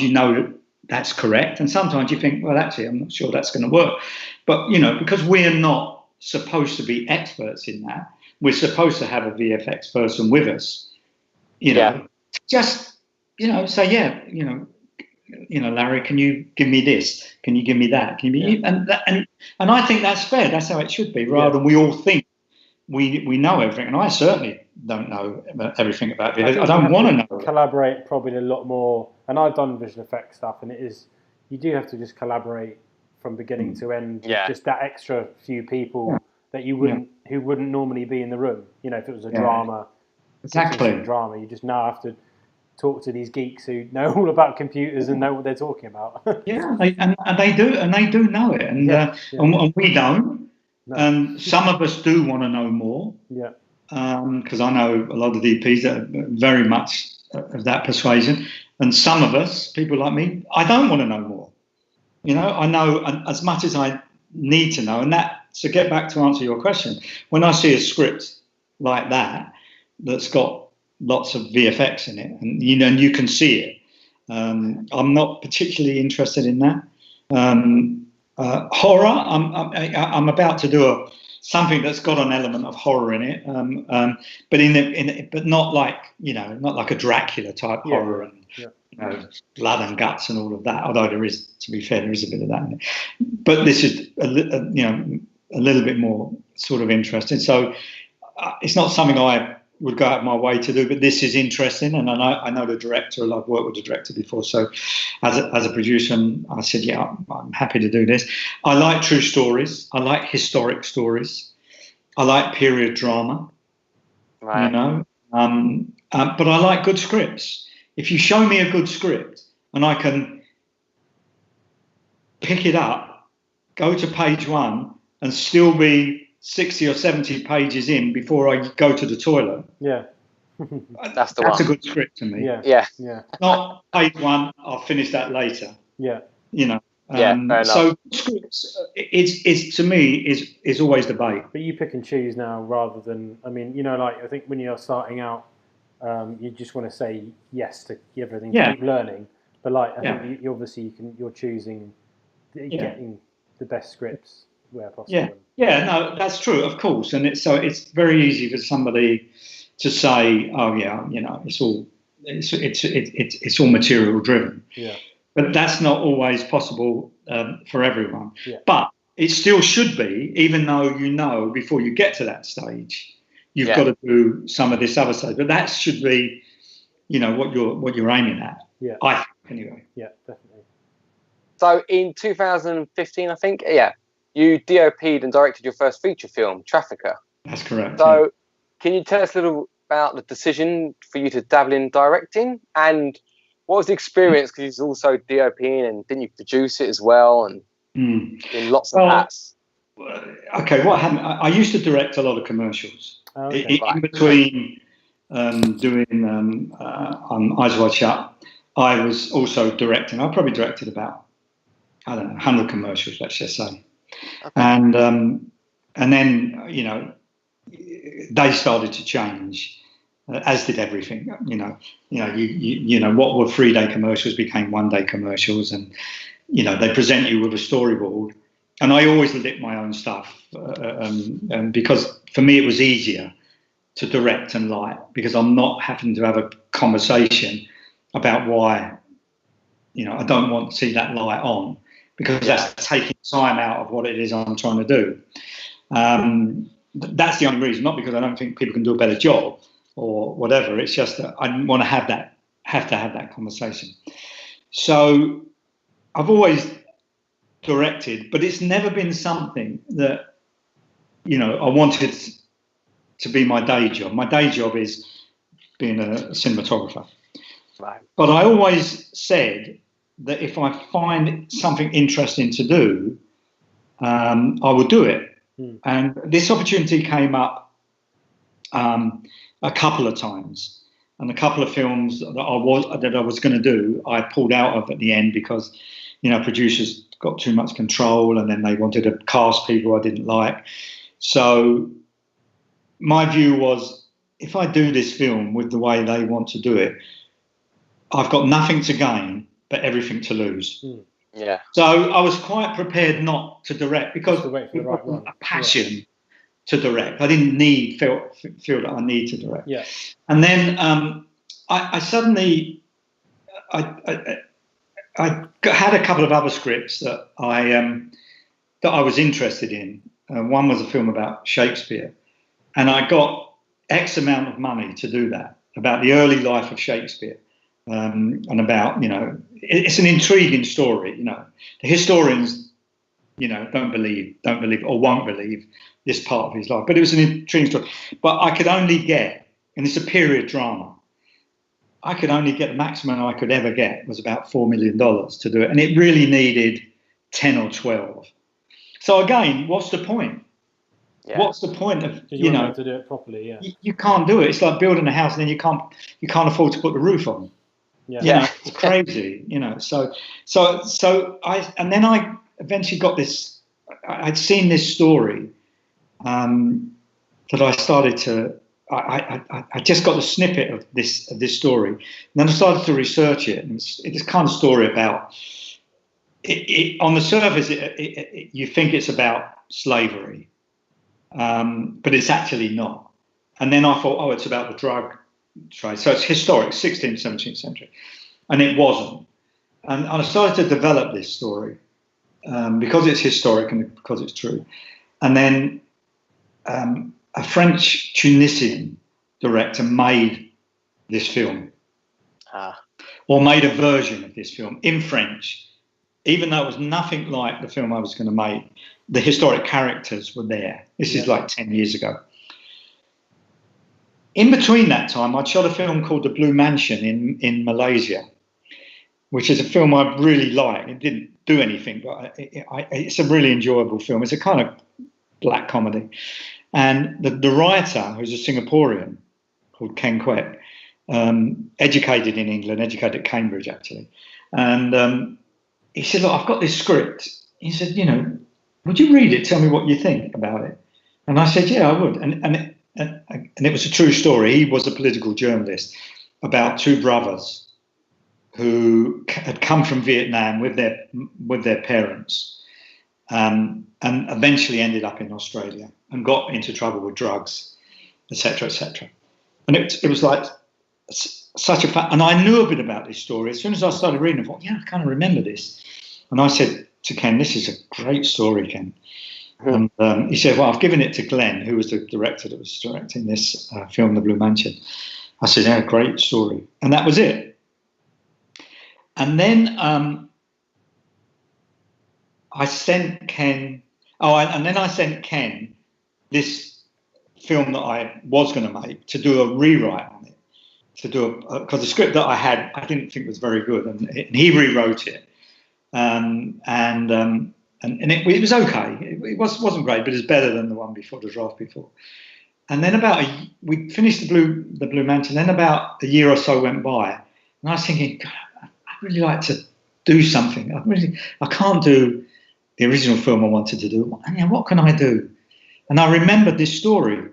Speaker 3: that's correct, and sometimes you think, well, actually, I'm not sure that's going to work. But, because we're not supposed to be experts in that, we're supposed to have a VFX person with us, just, say, Larry, can you give me this? Can you give me that? Can you and I think that's fair. That's how it should be, rather than we all think we know everything. And I certainly don't know everything about it. I don't want to know.
Speaker 2: Collaborate probably a lot more. And I've done visual effects stuff, and you do have to just collaborate from beginning to end.
Speaker 1: Yeah.
Speaker 2: Just that extra few people that who wouldn't normally be in the room. If it was a drama,
Speaker 3: exactly
Speaker 2: drama, you just now have to talk to these geeks who know all about computers and know what they're talking about.
Speaker 3: and they do know it, and we don't. No. Some of us do want to know more. Yeah. Because I know a lot of DPs that are very much of that persuasion, and some of us, people like me, I don't want to know more. I know as much as I need to know, and that. So get back to answer your question. When I see a script like that's got lots of VFX in it, and you can see it. I'm not particularly interested in that. Horror, I'm about to do something that's got an element of horror in it, but not like a Dracula type horror and blood and guts and all of that. Although there is, to be fair, there is a bit of that in it. But this is a little bit more sort of interesting. So it's not something I would go out of my way to do, but this is interesting, and I know the director. I've worked with the director before, so as a producer, I said, I'm happy to do this. I like true stories. I like historic stories. I like period drama.
Speaker 1: Right.
Speaker 3: But I like good scripts. If you show me a good script and I can pick it up, go to page 1 and still be 60 or 70 pages in before I go to the toilet.
Speaker 2: Yeah.
Speaker 1: That's
Speaker 3: a good script to me.
Speaker 2: Yeah.
Speaker 3: Not page 1, I'll finish that later.
Speaker 2: Yeah.
Speaker 3: You know.
Speaker 1: So
Speaker 3: scripts, it's to me is always debate.
Speaker 2: But you pick and choose now, rather than, I mean, you know, like I think when you're starting out, you just want to say yes to everything, keep learning. But like I think you obviously you're choosing, getting the best scripts where possible.
Speaker 3: No, that's true, of course, and it's very easy for somebody to say, oh yeah, you know, it's all material driven.
Speaker 2: Yeah.
Speaker 3: But that's not always possible for everyone.
Speaker 2: Yeah.
Speaker 3: But it still should be, even though you know before you get to that stage, you've got to do some of this other stage. But that should be, you know, what you're aiming at.
Speaker 2: Yeah.
Speaker 3: I think, anyway.
Speaker 2: Yeah, definitely.
Speaker 1: So in 2015, I think, you DOP'd and directed your first feature film, Trafficker.
Speaker 3: That's correct.
Speaker 1: So can you tell us a little about the decision for you to dabble in directing, and what was the experience? Because he's also DOPing, and didn't you produce it as well, and in lots of hats?
Speaker 3: Okay, what happened? I used to direct a lot of commercials. In between doing Eyes Wide Shut, I was also directing. I probably directed about, I don't know, 100 commercials, let's just say. Okay. And then, you know, they started to change. As did everything, you know, what were 3-day commercials became 1-day commercials, and you know they present you with a storyboard. And I always lit my own stuff, and because for me it was easier to direct and light, because I'm not having to have a conversation about why, you know, I don't want to see that light on, because that's taking time out of what it is I'm trying to do. That's the only reason, not because I don't think people can do a better job or whatever. It's just that I want to have to have that conversation. So I've always directed, but it's never been something that, you know, I wanted to be my day job. My day job is being a cinematographer.
Speaker 1: Right.
Speaker 3: But I always said that if I find something interesting to do, I will do it. And this opportunity came up a couple of times, and a couple of films that I was going to do, I pulled out of at the end because, you know, producers got too much control, and then they wanted to cast people I didn't like. So my view was, if I do this film with the way they want to do it, I've got nothing to gain but everything to lose.
Speaker 1: Yeah.
Speaker 3: So I was quite prepared not to direct, because it wasn't a passion to direct. I didn't feel that I need to direct.
Speaker 2: Yeah.
Speaker 3: And then I suddenly I had a couple of other scripts that I was interested in. One was a film about Shakespeare, and I got X amount of money to do that, about the early life of Shakespeare, and about, you know, it's an intriguing story. You know, the historians, you know, don't believe or won't believe this part of his life, but it was an intriguing story. But I could only get, and it's a period drama, I could only get, the maximum I could ever get was about $4 million to do it, and it really needed 10 or 12. So again, what's the point? Yeah. What's the point of,
Speaker 2: you know, to do it properly? Yeah,
Speaker 3: you can't do it. It's like building a house and then you can't afford to put the roof on.
Speaker 2: Yeah,
Speaker 3: you know, it's crazy. You know, so I eventually got this. I'd seen this story that I started to. I just got the snippet of this story, and then I started to research it. And it's kind of story about. On the surface, you think it's about slavery, but it's actually not. And then I thought, it's about the drug trade. So it's historic, 16th, 17th century. And it wasn't. And I started to develop this story because it's historic and because it's true. And then a French-Tunisian director made this film, or made a version of this film in French. Even though it was nothing like the film I was going to make, the historic characters were there. This is like 10 years ago. in between that time, I'd shot a film called The Blue Mansion in Malaysia, which is a film I really like. It didn't do anything, but it's a really enjoyable film. It's a kind of black comedy. And the writer, who's a Singaporean called Ken Kwek, educated in England, educated at Cambridge, actually. And he said, look, I've got this script. He said, you know, would you read it? Tell me what you think about it. And I said, yeah, I would. And it was a true story. He was a political journalist about two brothers who had come from Vietnam with their parents, and eventually ended up in Australia and got into trouble with drugs, etc., etc. And it was like such a fact. And I knew a bit about this story. As soon as I started reading, I thought, yeah, I kind of remember this. And I said to Ken, this is a great story, Ken. And he said, well, I've given it to Glenn, who was the director that was directing this film, The Blue Mansion. I said, yeah, great story. And that was it. And then I sent Ken, I sent Ken this film that I was going to make to do a rewrite on it, because the script that I had, I didn't think was very good, and he rewrote it. And it was okay. It wasn't great, but it's better than the one before, the draft before. And then we finished the Blue Mansion. Then about a year or so went by, and I was thinking, God, I'd really like to do something. I can't do the original film I wanted to do. What can I do? And I remembered this story,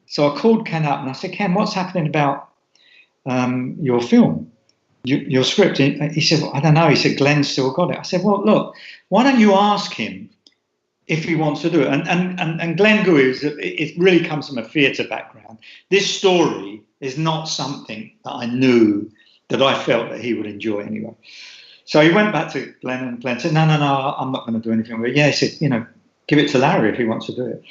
Speaker 3: so I called Ken up and I said, Ken, what's happening about your film? Your script? He said, well, I don't know. He said, Glenn's still got it. I said, well, look, why don't you ask him if he wants to do it? And Glenn Gouy, it really comes from a theatre background. This story is not something that I knew that I felt that he would enjoy anyway. So he went back to Glenn, and Glenn said, no, I'm not going to do anything with it. Yeah, he said, give it to Larry if he wants to do it.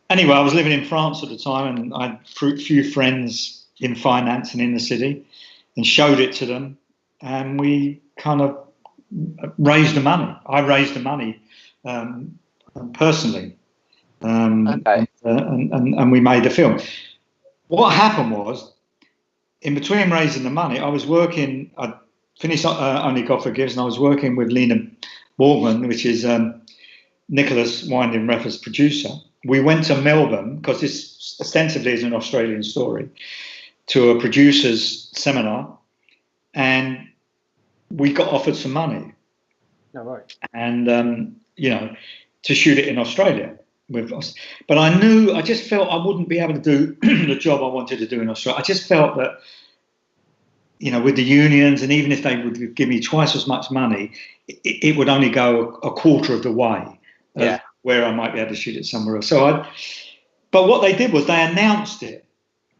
Speaker 3: Anyway, I was living in France at the time, and I had a few friends in finance and in the city, and showed it to them, and we kind of raised the money. I raised the money personally, okay. and we made the film. What happened was, in between raising the money, I was working. I finished Only God Forgives, and I was working with Lyndon, which is Nicholas Winding Refn's producer. We went to Melbourne, because this ostensibly is an Australian story, to a producer's seminar, and we got offered some money.
Speaker 2: Oh, right.
Speaker 3: And, to shoot it in Australia with us. But I just felt I wouldn't be able to do the job I wanted to do in Australia. I just felt that, with the unions, and even if they would give me twice as much money, it would only go a quarter of the way of where I might be able to shoot it somewhere else. But what they did was they announced it.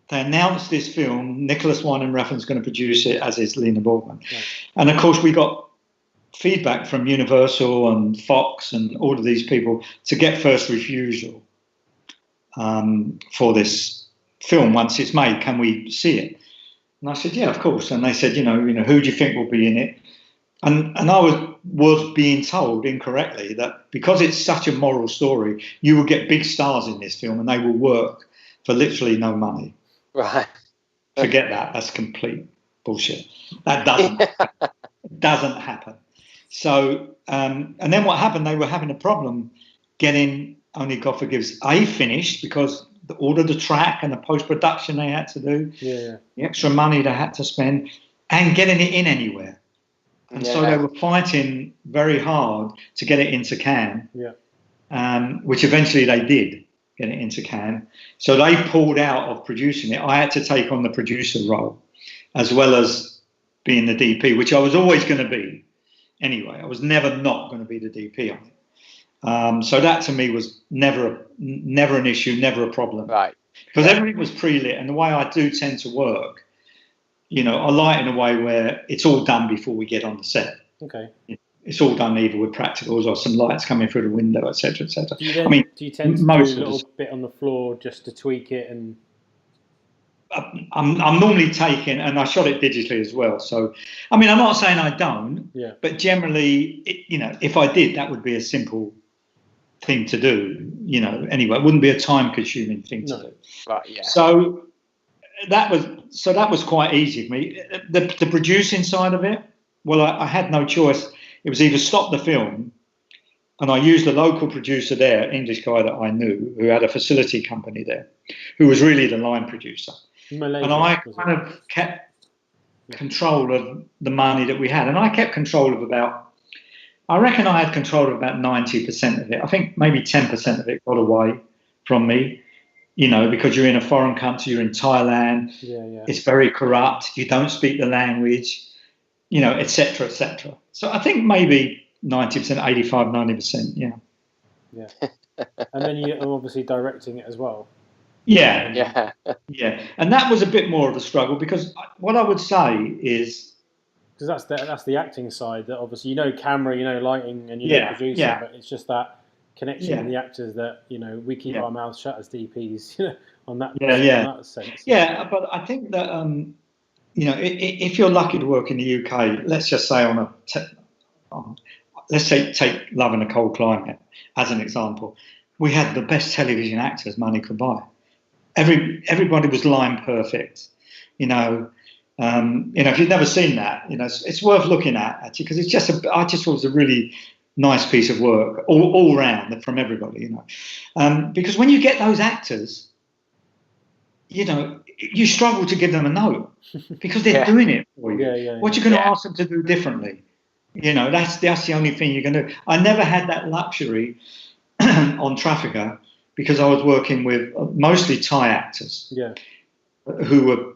Speaker 3: They announced this film. Nicholas Winding Refn's going to produce it, as is Lena Borgman. Right. And of course, we got feedback from Universal and Fox and all of these people to get first refusal for this film once it's made. Can we see it? And I said, yeah, of course. And they said, who do you think will be in it? And I was being told incorrectly that because it's such a moral story, you will get big stars in this film and they will work for literally no money.
Speaker 1: Right.
Speaker 3: Forget that. That's complete bullshit. That doesn't happen. So, and then what happened? They were having a problem getting Only God Forgives finished, because all of the track and the post-production they had to do, the extra money they had to spend, and getting it in anywhere. And so they were fighting very hard to get it into Cannes, which eventually they did get it into Cannes. So they pulled out of producing it. I had to take on the producer role, as well as being the DP, which I was always going to be anyway. I was never not going to be the DP on it. So that to me was never an issue, never a problem.
Speaker 1: Right.
Speaker 3: Because everything was pre-lit, and the way I do tend to work, I like in a way where it's all done before we get on the set.
Speaker 2: Okay.
Speaker 3: It's all done either with practicals or some lights coming through the window, etc., etc.
Speaker 2: Do you tend to do a little bit on the floor just to tweak it? And
Speaker 3: I'm normally taking, and I shot it digitally as well. So, I'm not saying I don't, but generally, if I did, that would be a simple thing to do. Anyway, it wouldn't be a time-consuming thing to do.
Speaker 1: Right. Yeah.
Speaker 3: So, that was quite easy for me. The producing side of it, well, I had no choice. It was either stop the film, and I used a local producer there, English guy that I knew, who had a facility company there, who was really the line producer.
Speaker 2: Malaysia,
Speaker 3: and I kind of kept control of the money that we had. And I kept control of I reckon I had control of about 90% of it. I think maybe 10% of it got away from me, because you're in a foreign country, you're in Thailand, it's very corrupt, you don't speak the language, et cetera, et cetera. So I think maybe 90%, 85, 90%,
Speaker 2: Yeah. And then you're obviously directing it as well.
Speaker 3: Yeah. And that was a bit more of a struggle, because what I would say is,
Speaker 2: because that's the acting side, that obviously camera, lighting, and producer, but it's just that connection with the actors that we keep our mouths shut as DPs, on that sense.
Speaker 3: Yeah, but I think that if you're lucky to work in the UK, let's just say let's say take Love in a Cold Climate as an example, we had the best television actors money could buy. Everybody was line perfect, if you've never seen that, it's worth looking at actually, because I just thought it was a really nice piece of work all round from everybody, because when you get those actors, you struggle to give them a no, because they're doing it for you. What you're going to ask them to do differently, that's the only thing you can do. I never had that luxury on Trafficker, because I was working with mostly Thai actors, who were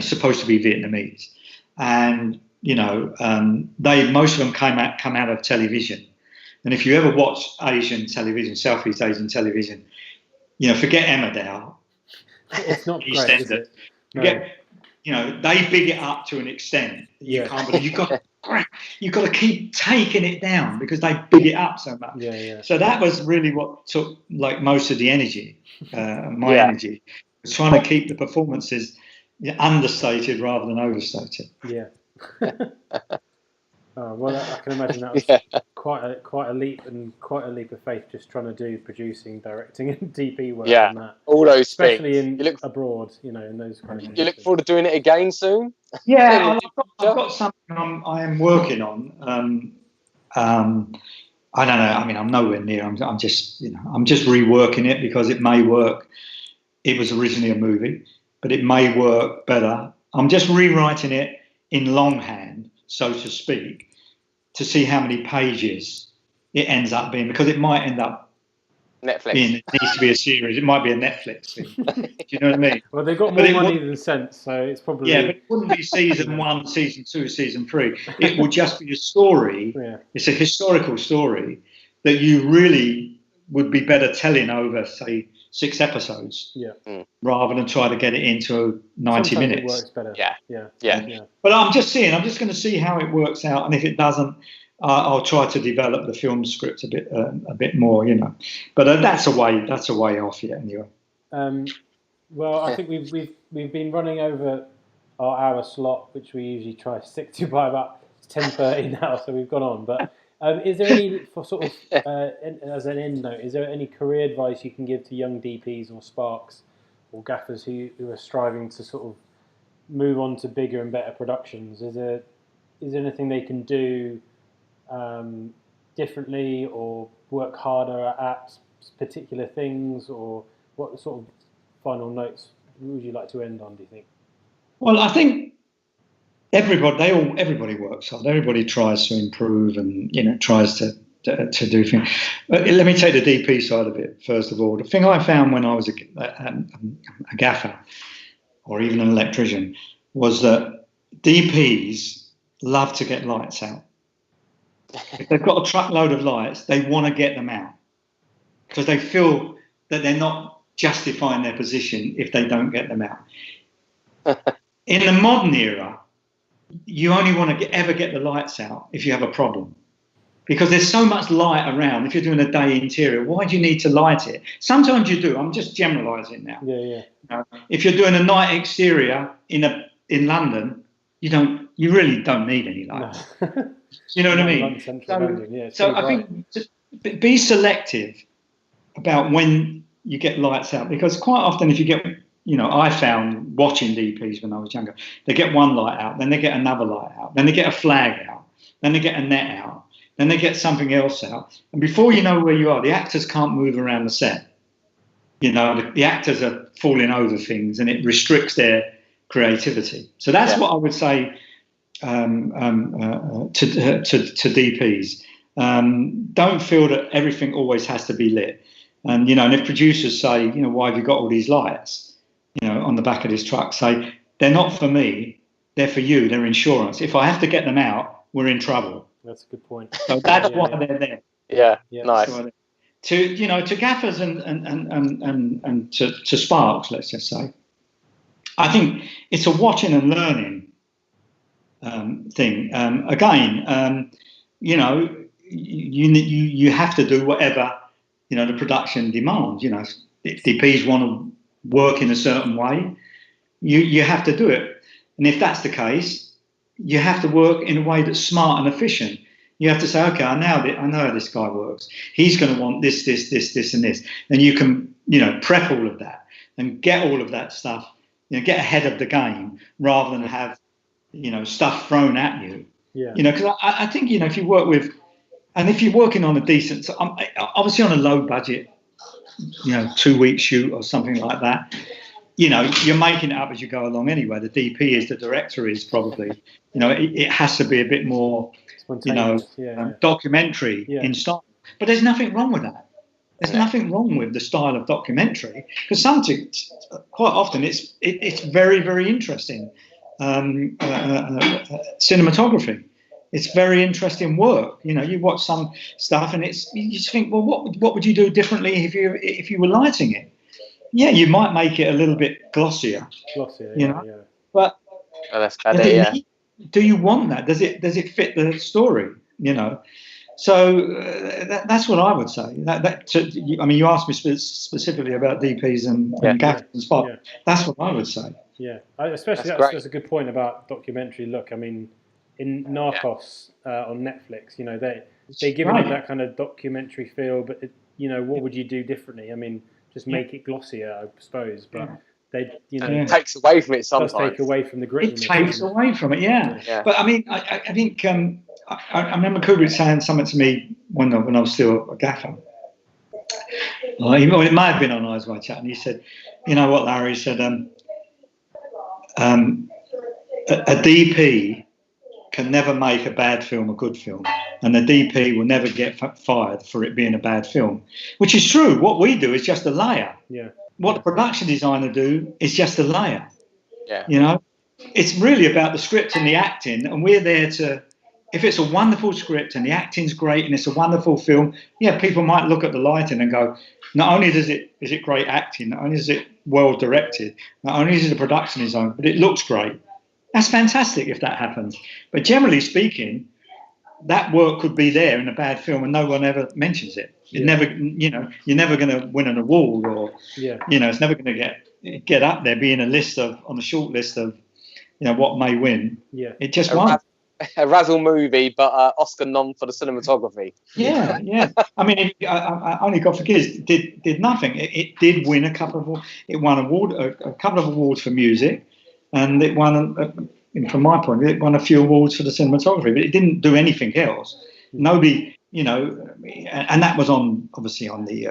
Speaker 3: supposed to be Vietnamese, and most of them come out of television. And if you ever watch Asian television, Southeast Asian television, forget Emmerdale.
Speaker 2: It's not great, is it? No.
Speaker 3: They big it up to an extent that you can't believe. You've got to keep taking it down because they big it up so much. So that was really what took most of the energy, my energy, was trying to keep the performances understated rather than overstated.
Speaker 2: Well, I can imagine that was quite a leap of faith, just trying to do producing, directing, and DP work on that.
Speaker 1: All those
Speaker 2: especially
Speaker 1: things.
Speaker 2: Abroad, in those kind of.
Speaker 1: You look forward to doing it again soon?
Speaker 3: Yeah, I've got something I am working on. I don't know. I mean, I'm nowhere near. I'm just reworking it because it may work. It was originally a movie, but it may work better. I'm just rewriting it in longhand, so to speak, to see how many pages it ends up being, because it might end up
Speaker 1: Netflix.
Speaker 3: It needs to be a series. It might be a Netflix thing. Do you know what I mean?
Speaker 2: Well, they've got more money than sense, so it's probably...
Speaker 3: Yeah, but it wouldn't be season 1, season 2, season 3. It would just be a story. It's a historical story that you really would be better telling over, say, 6 episodes, rather than try to get it into 90 minutes.
Speaker 2: It works better.
Speaker 3: Yeah. But I'm just going to see how it works out, and if it doesn't, I'll try to develop the film script a bit more, But that's a way off yet, anyway.
Speaker 2: Well, I think we've been running over our hour slot, which we usually try to stick to by about 10:30 now, so we've gone on. But is there any, for sort of as an end note, is there any career advice you can give to young DPs or sparks or gaffers who are striving to sort of move on to bigger and better productions? Is there anything they can do differently, or work harder at particular things, or what sort of final notes would you like to end on, do you think?
Speaker 3: Well, I think everybody works hard. Everybody tries to improve and tries to do things. But let me take the DP side of it first of all. The thing I found when I was a gaffer or even an electrician was that DPs love to get lights out. If they've got a truckload of lights, they want to get them out because they feel that they're not justifying their position if they don't get them out. In the modern era, you only want to ever get the lights out if you have a problem, because there's so much light around. If you're doing a day interior, why do you need to light it? Sometimes you do. I'm just generalising now. If you're doing a night exterior in London, you really don't need any lights. No. You know what I mean? So I think just be selective about when you get lights out, because quite often if you get I found watching DPs when I was younger, they get one light out, then they get another light out, then they get a flag out, then they get a net out, then they get something else out. And before you know where you are, the actors can't move around the set. The actors are falling over things, and it restricts their creativity. So that's what I would say to DPs. Don't feel that everything always has to be lit. And, and if producers say, why have you got all these lights, on the back of this truck, say, they're not for me, they're for you, they're insurance. If I have to get them out, we're in trouble.
Speaker 2: That's a good point.
Speaker 3: So that's why they're there.
Speaker 1: Yeah, nice.
Speaker 3: So, to gaffers and to sparks, let's just say, I think it's a watching and learning thing. Again, you have to do whatever the production demands. If DPs want to work in a certain way, you have to do it. And if that's the case, you have to work in a way that's smart and efficient. You have to say, okay, I know how this guy works. He's going to want this, and this. And you can, prep all of that and get all of that stuff, get ahead of the game rather than have, stuff thrown at you.
Speaker 2: Yeah.
Speaker 3: Because I think, if you work with, and if you're working on a decent, obviously on a low budget, 2-week shoot or something like that, you're making it up as you go along anyway. The DP is, the director is probably, it has to be a bit more, documentary in style. But there's nothing wrong with that. There's nothing wrong with the style of documentary, because quite often it's very, very interesting cinematography. It's very interesting work. You watch some stuff and you just think, well, what would you do differently if you were lighting it? Yeah, you might make it a little bit glossier. But
Speaker 1: that's better,
Speaker 3: do you want that? Does it fit the story? So that's what I would say. You asked me specifically about DPs and gaffers and spot. Yeah. That's what I would say.
Speaker 2: Yeah, especially that's a good point about documentary look. I mean, in Narcos on Netflix, they give it that kind of documentary feel, but what would you do differently? I mean, just make it glossier, I suppose, but
Speaker 1: it takes away from it sometimes.
Speaker 2: It does take away from the grittiness.
Speaker 3: It takes away from it, yeah. But I mean, I think I remember Kubrick saying something to me when I was still a gaffer. It might have been on Eyes Wide Shut, and he said, "You know what, Larry?" He said, "A DP can never make a bad film a good film, and the DP will never get fired for it being a bad film," which is true. What we do is just a layer.
Speaker 2: Yeah.
Speaker 3: What the production designer do is just a layer.
Speaker 1: Yeah.
Speaker 3: It's really about the script and the acting, and we're there to. If it's a wonderful script and the acting's great and it's a wonderful film, people might look at the lighting and go, not only is it great acting, not only is it well directed, not only is it a production design, but it looks great. That's fantastic if that happens. But generally speaking, that work could be there in a bad film and no one ever mentions it. You're never going to win an award, or it's never going to get up there, be in a list on the short list of what may win. Yeah, it just won't.
Speaker 1: A razzle movie, but Oscar nom for the cinematography.
Speaker 3: Yeah. I mean, I only God forgives did nothing. It did win a couple of awards for music, and it won. From my point of view, it won a few awards for the cinematography, but it didn't do anything else. Nobody, and that was obviously on the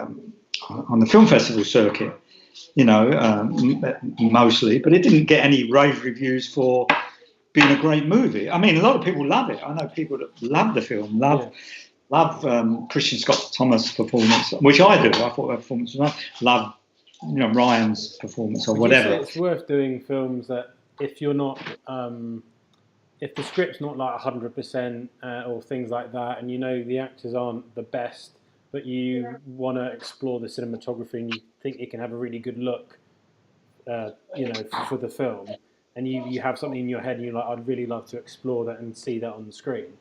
Speaker 3: film festival circuit, mostly, but it didn't get any rave reviews for being a great movie. I mean, a lot of people love it. I know people that love the film, love Christian Scott Thomas' performance, which I do. I thought that performance was nice. Love, Ryan's performance or whatever.
Speaker 2: It's worth doing films that if you're not, if the script's not like 100% or things like that, and the actors aren't the best, but you want to explore the cinematography and you think it can have a really good look, for the film. And you have something in your head and you're like, I'd really love to explore that and see that on the screen.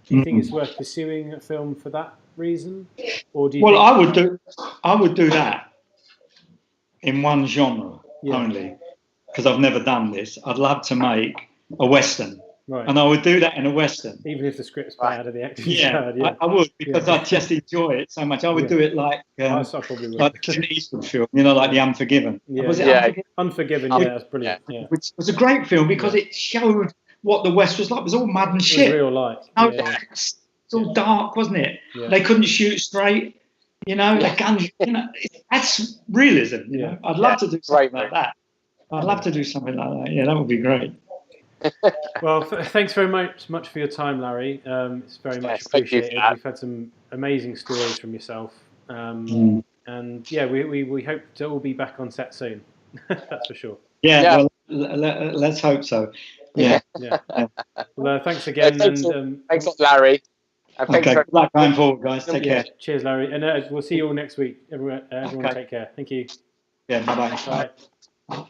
Speaker 2: Do you think it's worth pursuing a film for that reason? Or do you
Speaker 3: I would do that in one genre only, because I've never done this. I'd love to make a Western,
Speaker 2: Right.
Speaker 3: And I would do that in a Western.
Speaker 2: Even if the script's bad or the acting's
Speaker 3: Yeah,
Speaker 2: bad.
Speaker 3: I would, because I just enjoy it so much. I would do it like the Clint Eastwood film, like The Unforgiven. Was it Unforgiven?
Speaker 2: Unforgiven, yeah, that's brilliant. Yeah.
Speaker 3: Which was a great film because it showed what the West was like. It was all mud and shit.
Speaker 2: It was real life.
Speaker 3: It's all dark, wasn't it?
Speaker 2: Yeah.
Speaker 3: They couldn't shoot straight. The guns. That's realism. You know? I'd love to do something like that. I'd love to do something like that. Yeah, that would be great.
Speaker 2: Well, thanks very much for your time, Larry. It's very much appreciated. We've had some amazing stories from yourself, and we hope to all be back on set soon. That's for sure.
Speaker 3: Yeah. Well, let's hope so. Yeah.
Speaker 2: Well, thanks again.
Speaker 1: Thanks a lot, Larry.
Speaker 3: Good luck going forward, guys. Take care.
Speaker 2: Cheers, Larry, and we'll see you all next week. Everyone take care. Thank you.
Speaker 3: Yeah. Bye.